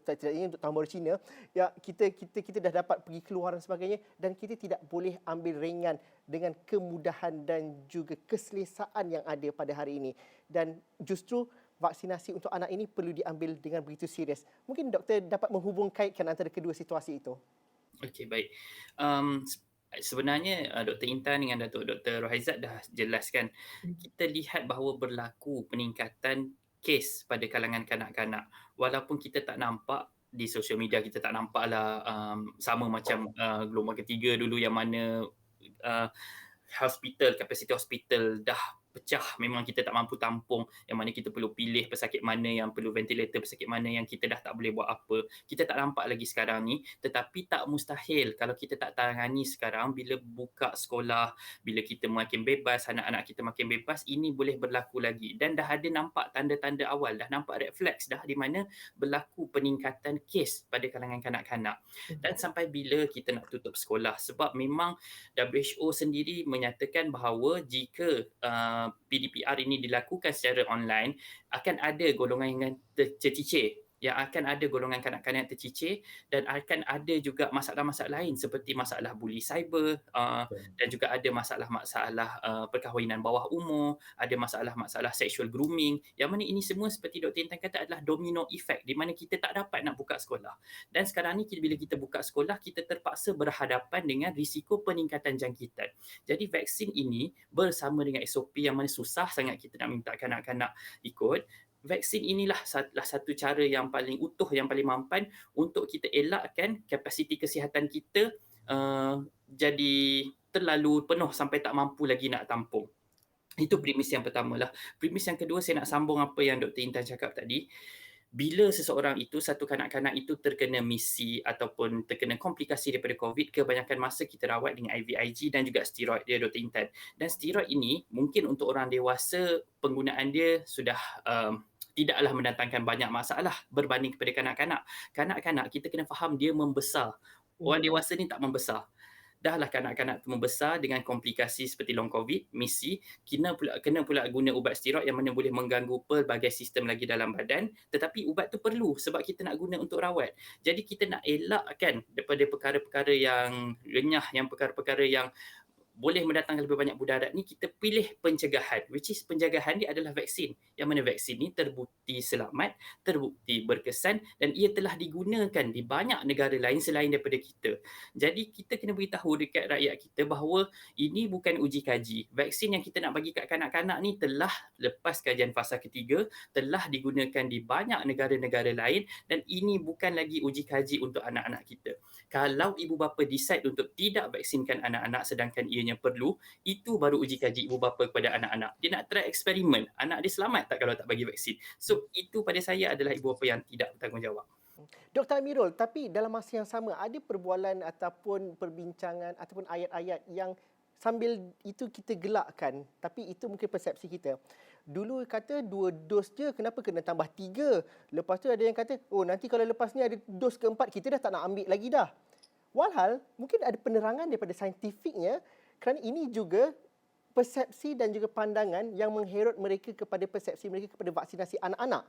tidak ingin untuk tahun baru Cina, ya, kita dah dapat pergi keluar dan sebagainya, dan kita tidak boleh ambil ringan dengan kemudahan dan juga keselesaan yang ada pada hari ini. Dan justru vaksinasi untuk anak ini perlu diambil dengan begitu serius. Mungkin doktor dapat menghubung kaitkan antara kedua situasi itu.
Okey, baik. Sebenarnya Dr. Intan dengan Dr. Rohaizat dah jelaskan. Kita lihat bahawa berlaku peningkatan kes pada kalangan kanak-kanak. Walaupun kita tak nampak di sosial media, kita tak nampaklah sama macam gelombang ketiga dulu yang mana kapasiti hospital dah pecah, memang kita tak mampu tampung, yang mana kita perlu pilih pesakit mana yang perlu ventilator, pesakit mana yang kita dah tak boleh buat apa. Kita tak nampak lagi sekarang ni, tetapi tak mustahil kalau kita tak tangani sekarang, bila buka sekolah, bila kita makin bebas, anak-anak kita makin bebas, ini boleh berlaku lagi. Dan dah ada nampak tanda-tanda awal, dah nampak red flags dah di mana berlaku peningkatan kes pada kalangan kanak-kanak. Dan sampai bila kita nak tutup sekolah, sebab memang WHO sendiri menyatakan bahawa jika PDPR ini dilakukan secara online, akan ada golongan yang tercicir, yang akan ada golongan kanak-kanak yang tercicir, dan akan ada juga masalah-masalah lain seperti masalah buli cyber, dan juga ada masalah-masalah perkahwinan bawah umur, ada masalah-masalah sexual grooming, yang mana ini semua seperti Dr. Intan kata adalah domino effect di mana kita tak dapat nak buka sekolah. Dan sekarang ni bila kita buka sekolah, kita terpaksa berhadapan dengan risiko peningkatan jangkitan. Jadi vaksin ini bersama dengan SOP yang mana susah sangat kita nak minta kanak-kanak ikut, vaksin inilah satu cara yang paling utuh, yang paling mampan untuk kita elakkan kapasiti kesihatan kita jadi terlalu penuh sampai tak mampu lagi nak tampung. Itu premis yang pertama lah. Premis yang kedua, saya nak sambung apa yang Dr. Intan cakap tadi. Bila seseorang itu, satu kanak-kanak itu terkena misi ataupun terkena komplikasi daripada COVID, kebanyakan masa kita rawat dengan IVIG dan juga steroid dia, Dr. Intan. Dan steroid ini mungkin untuk orang dewasa penggunaan dia sudah tidaklah mendatangkan banyak masalah berbanding kepada kanak-kanak. Kanak-kanak kita kena faham dia membesar. Orang dewasa ni tak membesar. Dahlah kanak-kanak tu membesar dengan komplikasi seperti long COVID, misi, kena pula guna ubat steroid yang mana boleh mengganggu pelbagai sistem lagi dalam badan, tetapi ubat tu perlu sebab kita nak guna untuk rawat. Jadi kita nak elakkan daripada perkara-perkara yang renyah, yang perkara-perkara yang boleh mendatangkan lebih banyak mudarat ni, kita pilih pencegahan, which is pencegahan dia adalah vaksin, yang mana vaksin ni terbukti selamat, terbukti berkesan, dan ia telah digunakan di banyak negara lain selain daripada kita. Jadi kita kena beritahu dekat rakyat kita bahawa ini bukan uji kaji. Vaksin yang kita nak bagi kat kanak-kanak ni telah lepas kajian fasa ketiga, telah digunakan di banyak negara-negara lain, dan ini bukan lagi uji kaji untuk anak-anak kita. Kalau ibu bapa decide untuk tidak vaksinkan anak-anak sedangkan ianya sekiranya perlu, itu baru uji kaji ibu bapa kepada anak-anak. Dia nak try eksperimen, anak dia selamat tak kalau tak bagi vaksin. So itu pada saya adalah ibu bapa yang tidak bertanggungjawab.
Dr. Amirul, tapi dalam masa yang sama ada perbualan ataupun perbincangan ataupun ayat-ayat yang sambil itu kita gelakkan, tapi itu mungkin persepsi kita. Dulu kata 2 dos je, kenapa kena tambah 3? Lepas tu ada yang kata, oh nanti kalau lepas ni ada dos keempat, kita dah tak nak ambil lagi dah. Walhal, mungkin ada penerangan daripada saintifiknya kerana ini juga persepsi dan juga pandangan yang mengherut mereka kepada persepsi mereka kepada vaksinasi anak-anak.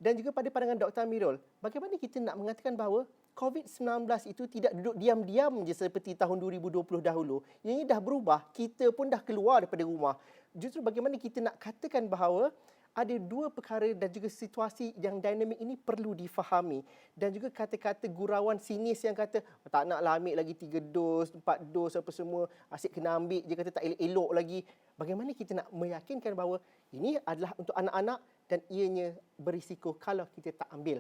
Dan juga pada pandangan Dr. Amirul, bagaimana kita nak mengatakan bahawa COVID-19 itu tidak duduk diam-diam je seperti tahun 2020 dahulu. Ini dah berubah, kita pun dah keluar daripada rumah. Justru bagaimana kita nak katakan bahawa ada dua perkara dan juga situasi yang dinamik ini perlu difahami. Dan juga kata-kata gurauan sinis yang kata, tak naklah ambil lagi 3 dos, 4 dos apa semua, asyik kena ambil je, kata tak elok-elok lagi. Bagaimana kita nak meyakinkan bahawa ini adalah untuk anak-anak dan ianya berisiko kalau kita tak ambil.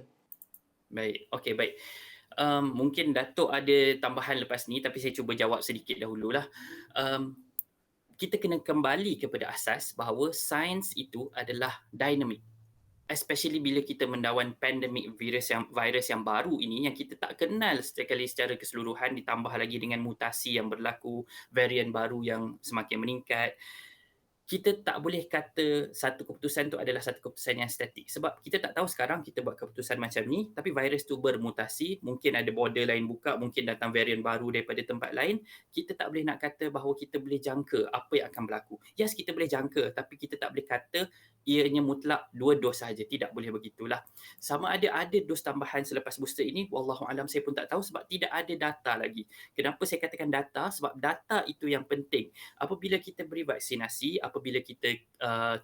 Baik, okey baik. Mungkin Datuk ada tambahan lepas ni tapi saya cuba jawab sedikit dahululah. Kita kena kembali kepada asas bahawa sains itu adalah dynamic. Especially bila kita mendawan pandemik virus yang baru ini yang kita tak kenal secara keseluruhan, ditambah lagi dengan mutasi yang berlaku, varian baru yang semakin meningkat. Kita tak boleh kata satu keputusan tu adalah satu keputusan yang statik. Sebab kita tak tahu sekarang kita buat keputusan macam ni, tapi virus tu bermutasi, mungkin ada border lain buka, mungkin datang varian baru daripada tempat lain. Kita tak boleh nak kata bahawa kita boleh jangka apa yang akan berlaku. Yes, kita boleh jangka, tapi kita tak boleh kata ianya mutlak 2 dos sahaja. Tidak boleh begitulah. Sama ada dos tambahan selepas booster ini, wallahualam saya pun tak tahu sebab tidak ada data lagi. Kenapa saya katakan data? Sebab data itu yang penting. Apabila kita beri vaksinasi, apabila kita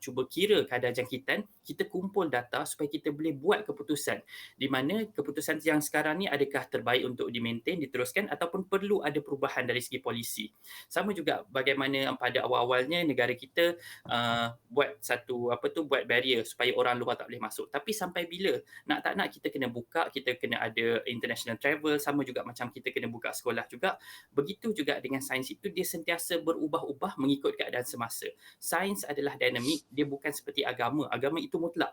cuba kira kadar jangkitan, kita kumpul data supaya kita boleh buat keputusan. Di mana keputusan yang sekarang ni adakah terbaik untuk di-maintain, diteruskan ataupun perlu ada perubahan dari segi polisi. Sama juga bagaimana pada awal-awalnya negara kita buat buat barrier supaya orang luar tak boleh masuk. Tapi sampai bila? Nak tak nak kita kena buka, kita kena ada international travel, sama juga macam kita kena buka sekolah juga. Begitu juga dengan sains itu, dia sentiasa berubah-ubah mengikut keadaan semasa. Sains adalah dinamik, dia bukan seperti agama. Agama itu mutlak.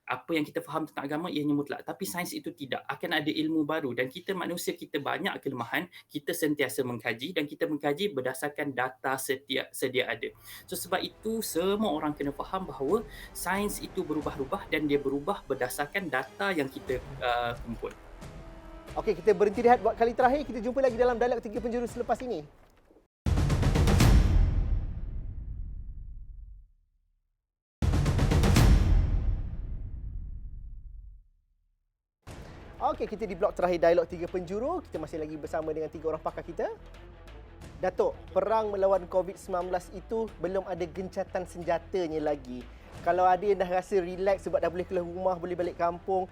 Apa yang kita faham tentang agama ianya mutlak, tapi sains itu tidak. Akan ada ilmu baru dan kita manusia kita banyak kelemahan, kita sentiasa mengkaji dan kita mengkaji berdasarkan data sedia ada. So sebab itu semua orang kena faham bahawa sains itu berubah-ubah dan dia berubah berdasarkan data yang kita kumpul.
Okey, kita berhenti rehat buat kali terakhir. Kita jumpa lagi dalam Dialog 3 Penjuru selepas ini. Okey, kita di blok terakhir Dialog 3 Penjuru. Kita masih lagi bersama dengan 3 orang pakar kita. Datuk, perang melawan COVID-19 itu belum ada gencatan senjatanya lagi. Kalau ada yang dah rasa relax sebab dah boleh keluar rumah, boleh balik kampung,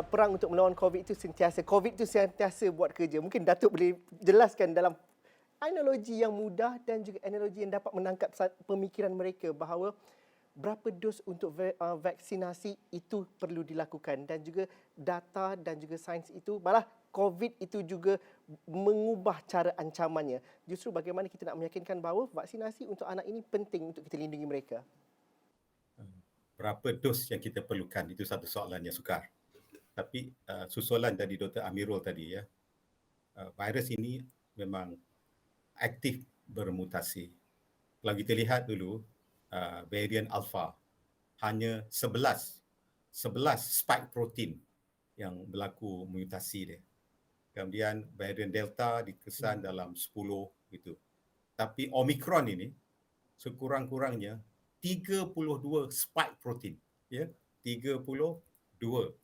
perang untuk melawan COVID itu sentiasa buat kerja. Mungkin Datuk boleh jelaskan dalam analogi yang mudah dan juga analogi yang dapat menangkap pemikiran mereka bahawa berapa dos untuk vaksinasi itu perlu dilakukan dan juga data dan juga sains itu, malah COVID itu juga mengubah cara ancamannya. Justru bagaimana kita nak meyakinkan bahawa vaksinasi untuk anak ini penting untuk kita lindungi mereka.
Berapa dos yang kita perlukan, itu satu soalan yang sukar. Tapi susulan dari Dr. Amirul tadi, ya, virus ini memang aktif bermutasi. Kalau kita lihat dulu, varian alpha hanya 11 spike protein yang berlaku mutasi dia. Kemudian varian delta dikesan dalam 10 gitu. Tapi omicron ini sekurang-kurangnya 32 spike protein, ya, 32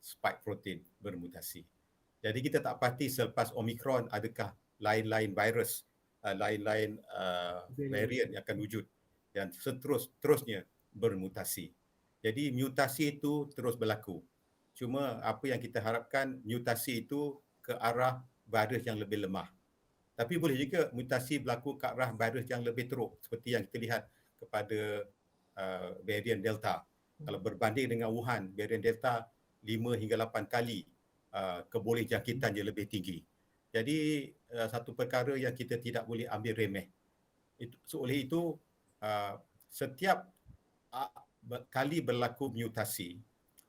spike protein bermutasi. Jadi kita tak pasti selepas omicron adakah lain-lain virus, lain-lain varian yang akan wujud dan seterusnya bermutasi. Jadi mutasi itu terus berlaku. Cuma apa yang kita harapkan, mutasi itu ke arah virus yang lebih lemah. Tapi boleh juga mutasi berlaku ke arah virus yang lebih teruk seperti yang kita lihat kepada varian Delta. Kalau berbanding dengan Wuhan, varian Delta 5 hingga 8 kali kebolehjangkitannya lebih tinggi. Jadi satu perkara yang kita tidak boleh ambil remeh. Oleh itu setiap kali berlaku mutasi,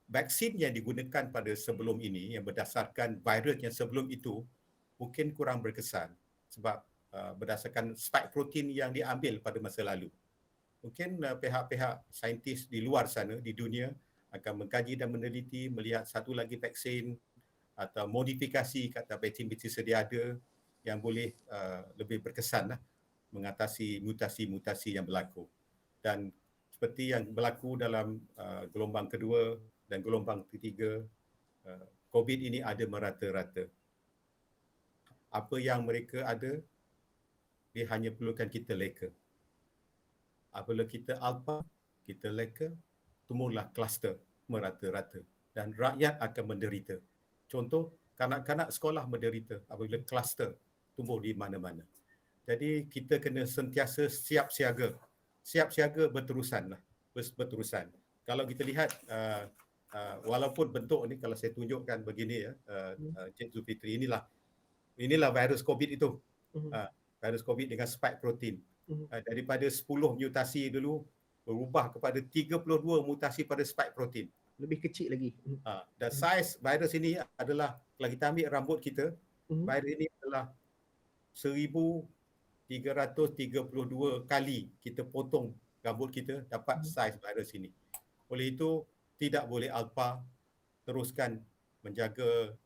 vaksin yang digunakan pada sebelum ini yang berdasarkan virus yang sebelum itu mungkin kurang berkesan sebab berdasarkan spike protein yang diambil pada masa lalu. Mungkin pihak-pihak saintis di luar sana di dunia akan mengkaji dan meneliti melihat satu lagi vaksin atau modifikasi kata vaksin-vaksin sedia ada yang boleh lebih berkesan mengatasi mutasi-mutasi yang berlaku. Dan seperti yang berlaku dalam gelombang kedua dan gelombang ketiga, COVID ini ada merata-rata. Apa yang mereka ada, dia hanya perlukan kita leka. Apabila kita alpha, kita leka, tumbuhlah kluster merata-rata dan rakyat akan menderita. Contoh, kanak-kanak sekolah menderita apabila kluster tumbuh di mana-mana. Jadi kita kena sentiasa siap siaga. Siap siaga berterusanlah. Berterusan. Kalau kita lihat walaupun bentuk ni kalau saya tunjukkan begini ya, Cik Zulfitri, inilah virus COVID itu. Virus COVID dengan spike protein. Daripada 10 mutasi dulu berubah kepada 32 mutasi pada spike protein.
Lebih kecil lagi.
Dan saiz virus ini adalah, kalau kita ambil rambut kita, virus ini adalah 1,332 kali kita potong rambut kita dapat saiz virus ini. Oleh itu, tidak boleh alpa, teruskan menjaga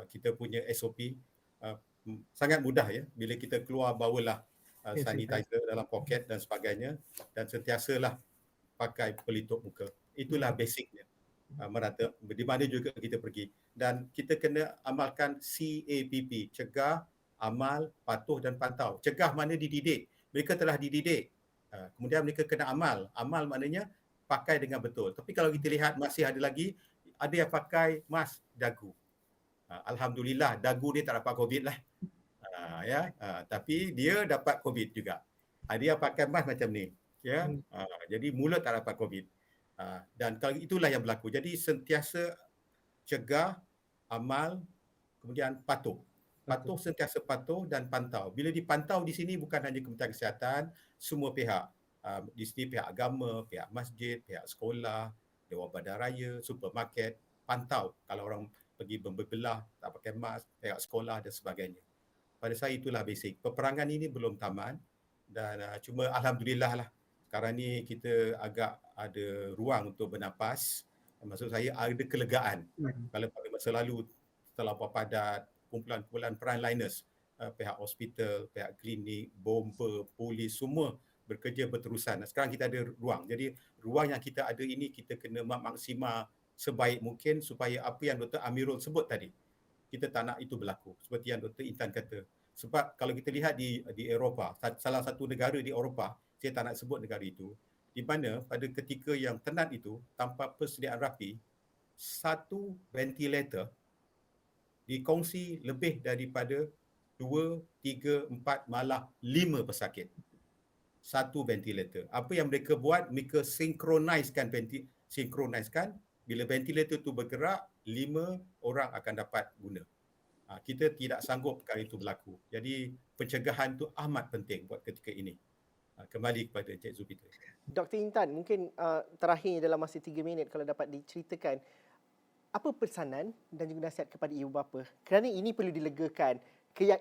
kita punya SOP. Sangat mudah ya, bila kita keluar bawalah sanitizer dalam poket dan sebagainya dan sentiasalah pakai pelitup muka. Itulah basicnya. Merata di mana juga kita pergi, dan kita kena amalkan CAPP, cegah, amal, patuh dan pantau. Cegah mana dididik, mereka telah dididik, kemudian mereka kena amal. Amal maknanya pakai dengan betul. Tapi kalau kita lihat masih ada lagi, ada yang pakai mask dagu. Alhamdulillah dagu dia tak dapat COVID lah. Tapi dia dapat COVID juga. Dia pakai mask macam ni. Ya, jadi mulut tak dapat COVID. Dan kalau itulah yang berlaku. Jadi sentiasa cegah, amal, kemudian patuh. Patuh, sentiasa patuh dan pantau. Bila dipantau di sini bukan hanya Kementerian Kesihatan, semua pihak. Di sini pihak agama, pihak masjid, pihak sekolah, Dewan Badan Raya, supermarket, pantau kalau orang pergi berbelah, tak pakai mask, pihak sekolah dan sebagainya. Pada saya itulah basic. Peperangan ini belum tamat dan cuma alhamdulillah lah sekarang ni kita agak ada ruang untuk bernapas. Maksud saya ada kelegaan. Kalau pada masa lalu terlampau padat, kumpulan-kumpulan frontliners, pihak hospital, pihak klinik, bomba, polis, semua bekerja berterusan. Sekarang kita ada ruang. Jadi ruang yang kita ada ini kita kena maksimal sebaik mungkin supaya apa yang Dr. Amirul sebut tadi, kita tak nak itu berlaku. Seperti yang Dr. Intan kata. Sebab kalau kita lihat di Eropah, salah satu negara di Eropah, saya tak nak sebut negara itu, di mana pada ketika yang tenat itu, tanpa persediaan rapi, satu ventilator dikongsi lebih daripada 2, 3, 4, malah 5 pesakit. Satu ventilator. Apa yang mereka buat, mereka sinkroniskan. Bila ventilator itu bergerak, 5 orang akan dapat guna. Kita tidak sanggup perkara itu berlaku. Jadi pencegahan itu amat penting buat ketika ini. Kembali kepada Encik Zulfitri.
Dr. Intan, mungkin terakhir dalam masa 3 minit kalau dapat diceritakan, apa pesanan dan juga nasihat kepada ibu bapa? Kerana ini perlu dilegakan.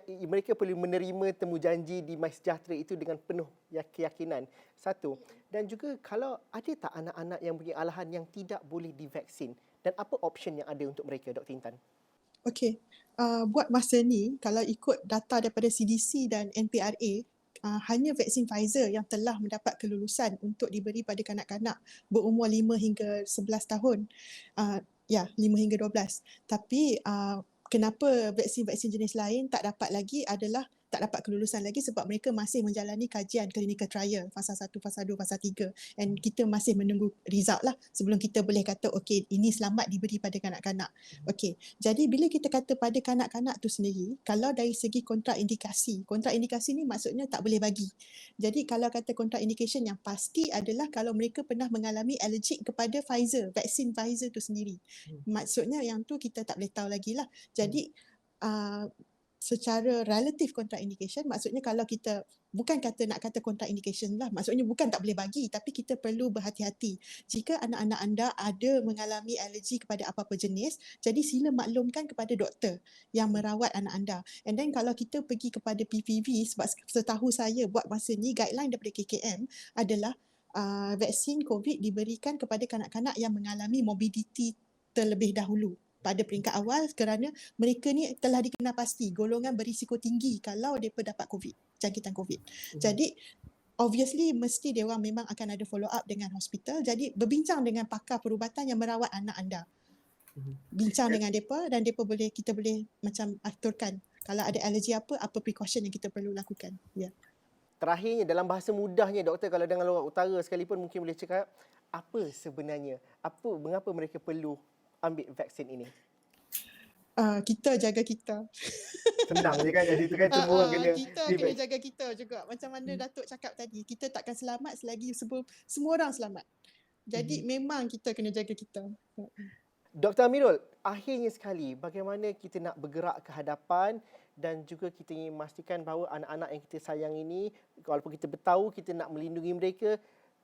Mereka perlu menerima temu janji di MySejahtera itu dengan penuh keyakinan. Satu. Dan juga kalau ada tak anak-anak yang punya alahan yang tidak boleh divaksin? Dan apa option yang ada untuk mereka, Dr. Intan?
Okey. Buat masa ni, kalau ikut data daripada CDC dan NPRA, hanya vaksin Pfizer yang telah mendapat kelulusan untuk diberi pada kanak-kanak berumur 5 hingga 11 tahun. 5 hingga 12. Tapi kenapa vaksin-vaksin jenis lain tak dapat lagi adalah tak dapat kelulusan lagi sebab mereka masih menjalani kajian clinical trial fasa 1, fasa 2, fasa 3, and kita masih menunggu result lah sebelum kita boleh kata okey ini selamat diberi pada kanak-kanak. Okey. Jadi bila kita kata pada kanak-kanak tu sendiri, kalau dari segi kontraindikasi ni maksudnya tak boleh bagi. Jadi kalau kata contraindication yang pasti adalah kalau mereka pernah mengalami allergic kepada Pfizer, vaksin Pfizer tu sendiri. Maksudnya yang tu kita tak boleh tahu lagi lah. Jadi secara relatif contraindication, maksudnya kalau kita bukan nak kata contraindication lah, maksudnya bukan tak boleh bagi, tapi kita perlu berhati-hati. Jika anak-anak anda ada mengalami alergi kepada apa-apa jenis, jadi sila maklumkan kepada doktor yang merawat anak anda. And then kalau kita pergi kepada PPV, sebab setahu saya buat masa ni guideline daripada KKM adalah vaksin COVID diberikan kepada kanak-kanak yang mengalami morbidity terlebih dahulu pada peringkat awal, kerana mereka ni telah dikenal pasti golongan berisiko tinggi kalau mereka dapat COVID, jangkitan COVID. Jadi obviously mesti dia orang memang akan ada follow up dengan hospital. Jadi berbincang dengan pakar perubatan yang merawat anak anda. Bincang dengan mereka dan kita boleh macam aturkan kalau ada alergi apa precaution yang kita perlu lakukan. Ya.
Terakhirnya, dalam bahasa mudahnya doktor, kalau dengan orang utara sekalipun mungkin boleh cakap apa sebenarnya, mengapa mereka perlu ambil vaksin ini?
Kita jaga kita.
Senang je kan, jadi itu kan semua kena
Kita kena jaga kita juga. Macam mana Datuk cakap tadi, kita takkan selamat selagi semua orang selamat. Jadi memang kita kena jaga kita.
Dr. Amirul, akhirnya sekali, bagaimana kita nak bergerak ke hadapan dan juga kita ingin memastikan bahawa anak-anak yang kita sayang ini, walaupun kita bertahu kita nak melindungi mereka,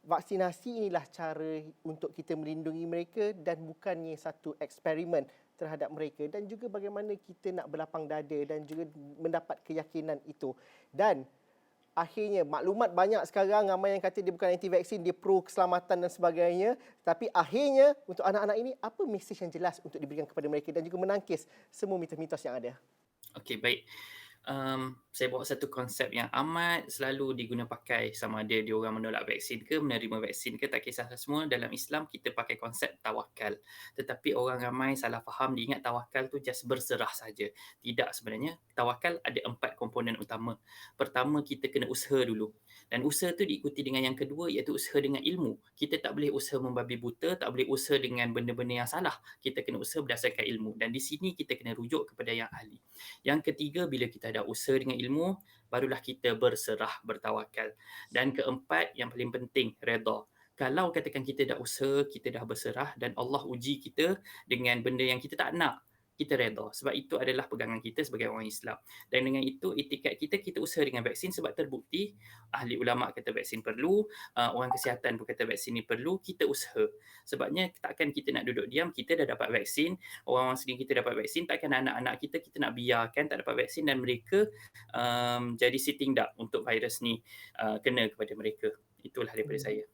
vaksinasi inilah cara untuk kita melindungi mereka dan bukannya satu eksperimen terhadap mereka, dan juga bagaimana kita nak berlapang dada dan juga mendapat keyakinan itu. Dan akhirnya maklumat banyak sekarang, ramai yang kata dia bukan anti vaksin, dia pro keselamatan dan sebagainya, tapi akhirnya untuk anak-anak ini apa mesej yang jelas untuk diberikan kepada mereka dan juga menangkis semua mitos-mitos yang ada?
Okey, baik. Saya bawa satu konsep yang amat selalu diguna pakai, sama ada dia orang menolak vaksin ke menerima vaksin ke, tak kisah semua. Dalam Islam kita pakai konsep tawakal. Tetapi orang ramai salah faham, dia ingat tawakal tu just berserah saja. Tidak, sebenarnya tawakal ada 4 komponen utama. Pertama, kita kena usaha dulu. Dan usaha tu diikuti dengan yang kedua, iaitu usaha dengan ilmu. Kita tak boleh usaha membabi buta, tak boleh usaha dengan benda-benda yang salah. Kita kena usaha berdasarkan ilmu. Dan di sini kita kena rujuk kepada yang ahli. Yang ketiga, bila kita ada usaha dengan ilmu, barulah kita berserah, bertawakal. Dan keempat, yang paling penting, redha. Kalau katakan kita dah usaha, kita dah berserah dan Allah uji kita dengan benda yang kita tak nak, kita redha. Sebab itu adalah pegangan kita sebagai orang Islam. Dan dengan itu, itikat kita usaha dengan vaksin sebab terbukti ahli ulama kata vaksin perlu, orang kesihatan pun kata vaksin ni perlu, kita usaha. Sebabnya takkan kita nak duduk diam, kita dah dapat vaksin, orang-orang sendiri kita dapat vaksin, takkan anak-anak kita nak biarkan tak dapat vaksin dan mereka jadi sitting duck untuk virus ni kena kepada mereka. Itulah daripada saya.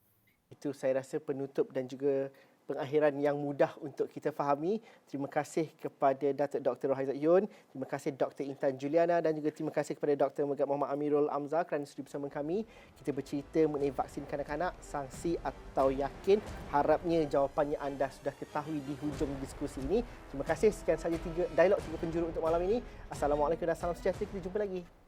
Itu saya rasa penutup dan juga pengakhiran yang mudah untuk kita fahami. Terima kasih kepada Datuk Dr. Rohaizat Yun, terima kasih Dr. Intan Juliana dan juga terima kasih kepada Dr. Megat Muhammad Amirul Amzar kerana sudi bersama kami. Kita bercerita mengenai vaksin kanak-kanak, sangsi atau yakin. Harapnya jawapannya anda sudah ketahui di hujung diskusi ini. Terima kasih. Sekian sahaja dialog 3 penjuru untuk malam ini. Assalamualaikum dan salam sejahtera. Kita jumpa lagi.